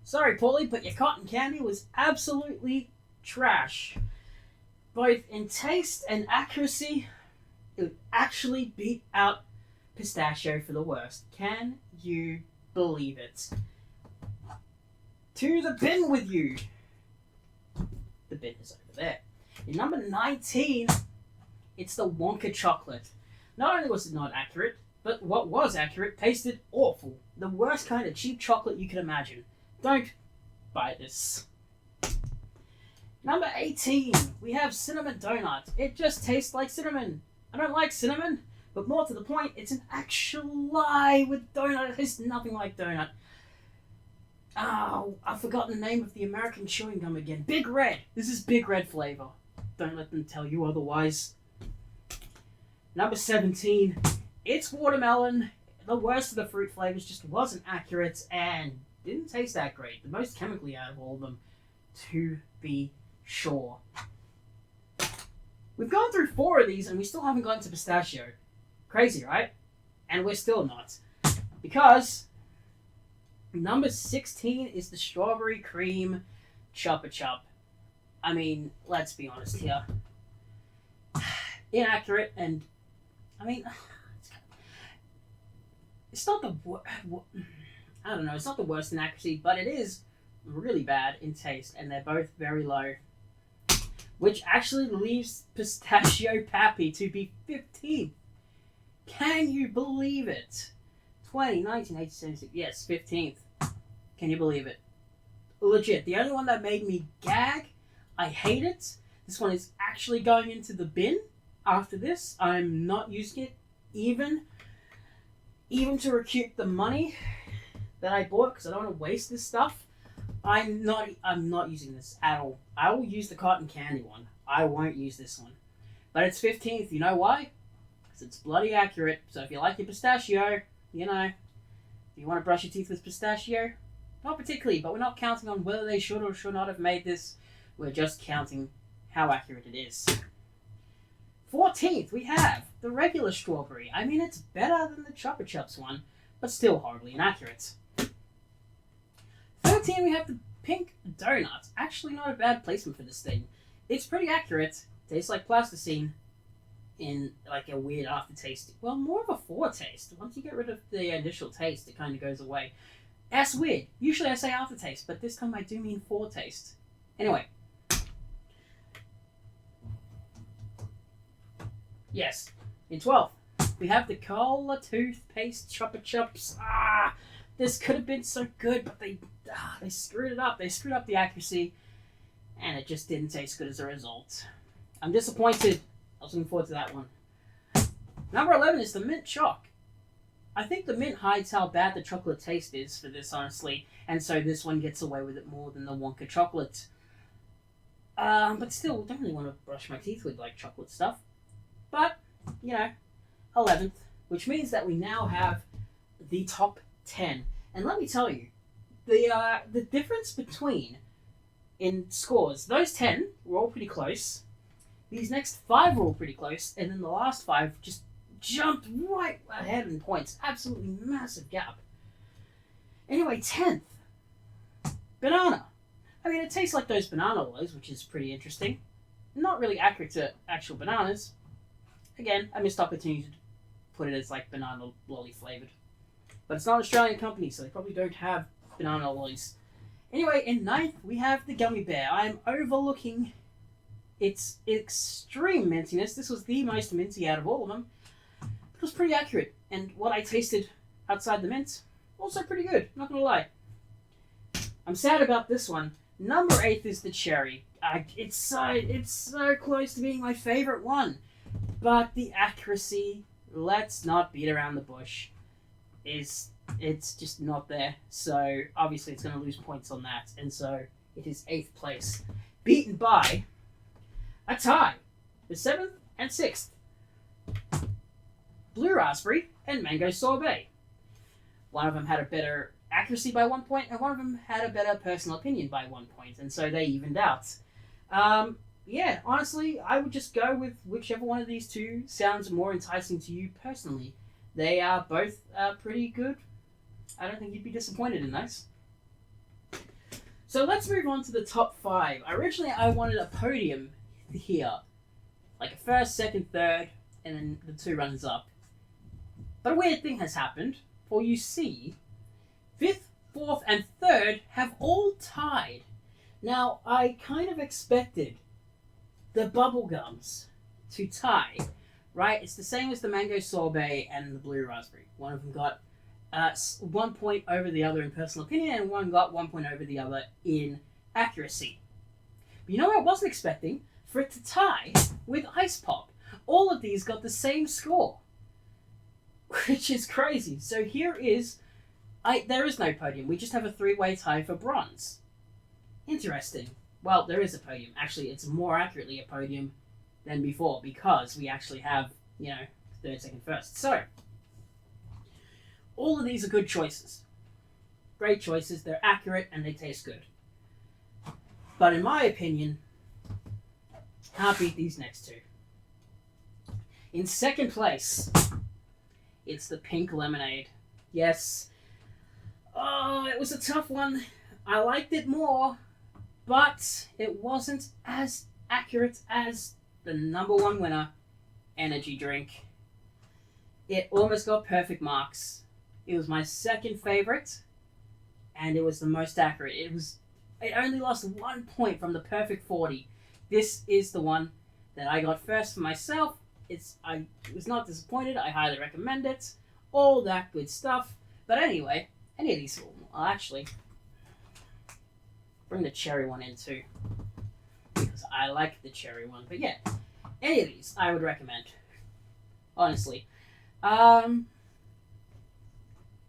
Sorry, Paulie, but your cotton candy was absolutely trash. Both in taste and accuracy, it would actually beat out pistachio for the worst. Can you believe it? To the bin with you. The bin is over there. In number 19, it's the Wonka chocolate. Not only was it not accurate, but what was accurate tasted awful. The worst kind of cheap chocolate you can imagine. Don't by this. Number 18, we have cinnamon donut. It just tastes like cinnamon. I don't like cinnamon, but more to the point, it's an actual lie with donut. It tastes nothing like donut. Oh, I've forgotten the name of the American chewing gum again. Big Red. This is Big Red flavor. Don't let them tell you otherwise. Number 17, it's watermelon. The worst of the fruit flavors just wasn't accurate and didn't taste that great. The most chemically out of all of them, to be sure. We've gone through 4 of these and we still haven't gotten to pistachio. Crazy, right? And we're still not. Because number 16 is the strawberry cream Chupa Chup. I mean, let's be honest here. Inaccurate, and I mean, it's not the I don't know, it's not the worst in accuracy, but it is really bad in taste, and they're both very low. Which actually leaves Pistachio Pappy to be 15th. Can you believe it? 20, 19, 18, 76, yes, 15th. Can you believe it? Legit, the only one that made me gag, I hate it. This one is actually going into the bin after this. I'm not using it even to recoup the money that I bought because I don't want to waste this stuff. I'm not using this at all. I will use the cotton candy one. I won't use this one. But it's 15th. You know why? Because it's bloody accurate. So if you like your pistachio, you know, if you want to brush your teeth with pistachio, not particularly, but we're not counting on whether they should or should not have made this. We're just counting how accurate it is. 14th, we have the regular strawberry. I mean, it's better than the Chupa Chups one, but still horribly inaccurate. 13, we have the pink donut. Actually, not a bad placement for this thing. It's pretty accurate. Tastes like plasticine in like a weird aftertaste. Well, more of a foretaste. Once you get rid of the initial taste, it kind of goes away. That's weird. Usually I say aftertaste, but this time I do mean foretaste. Anyway. Yes. In 12th, we have the Cola Toothpaste Chupa Chups. This could have been so good, but they screwed it up. They screwed up the accuracy, and it just didn't taste good as a result. I'm disappointed. I was looking forward to that one. Number 11 is the Mint Choc. I think the mint hides how bad the chocolate taste is for this, honestly, and so this one gets away with it more than the Wonka chocolate. But still, don't really want to brush my teeth with like chocolate stuff. But, you know, 11th, which means that we now have the top 10. And let me tell you, the difference between in scores, those 10 were all pretty close. These next 5 were all pretty close, and then the last 5 just jumped right ahead in points. Absolutely massive gap. Anyway, 10th, banana. I mean, it tastes like those banana lollies, which is pretty interesting. Not really accurate to actual bananas. Again, a missed opportunity to put it as like banana lolly flavored. But it's not an Australian company, so they probably don't have banana lollies. Anyway, in 9th, we have the gummy bear. I'm overlooking its extreme mintiness. This was the most minty out of all of them. It was pretty accurate, and what I tasted outside the mint, also pretty good, not gonna lie. I'm sad about this one. Number 8 is the cherry. It's so close to being my favorite one, but the accuracy, let's not beat around the bush, it's just not there. So obviously it's gonna lose points on that, and so it is 8th place, beaten by a tie, the 7th and 6th. Blue raspberry and mango sorbet. One of them had a better accuracy by 1 point, and one of them had a better personal opinion by 1 point, and so they evened out. Yeah, honestly, I would just go with whichever one of these two sounds more enticing to you personally. They are both pretty good. I don't think you'd be disappointed in those. So let's move on to the top 5. Originally, I wanted a podium here, like a first, second, third, and then the 2 runners up. But a weird thing has happened, for you see, 5th, 4th, and 3rd have all tied. Now, I kind of expected the bubblegums to tie, right? It's the same as the mango sorbet and the blue raspberry. One of them got 1 point over the other in personal opinion, and one got 1 point over the other in accuracy. But you know what I wasn't expecting? For it to tie with Ice Pop. All of these got the same score, which is crazy. So here is, there is no podium. We just have a 3-way tie for bronze. Interesting. Well, there is a podium. Actually, it's more accurately a podium than before because we actually have, third, second, first. So, all of these are good choices. Great choices. They're accurate and they taste good. But in my opinion, can't beat these next two. In second place, it's the pink lemonade. Yes. Oh, it was a tough one. I liked it more, but it wasn't as accurate as the number one winner, energy drink. It almost got perfect marks. It was my second favorite, and it was the most accurate. It only lost 1 point from the perfect 40. This is the one that I got first for myself. I was not disappointed. I highly recommend it. All that good stuff. But anyway, any of these, I'll actually bring the cherry one in too, because I like the cherry one. But yeah, any of these I would recommend, honestly. Gummy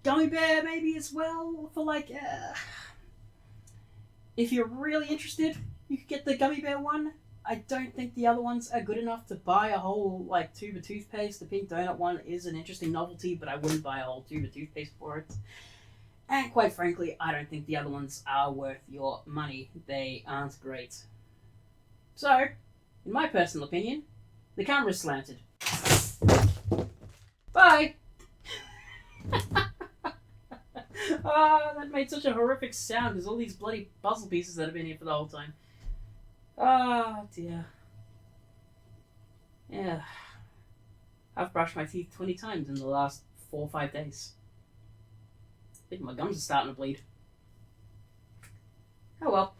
bear maybe as well, for if you're really interested, you could get the gummy bear one. I don't think the other ones are good enough to buy a whole tube of toothpaste. The pink donut one is an interesting novelty, but I wouldn't buy a whole tube of toothpaste for it. And quite frankly, I don't think the other ones are worth your money. They aren't great. So, in my personal opinion, the camera's slanted. Bye! That made such a horrific sound. There's all these bloody puzzle pieces that have been here for the whole time. Oh dear. Yeah. I've brushed my teeth 20 times in the last 4 or 5 days. I think my gums are starting to bleed. Oh well.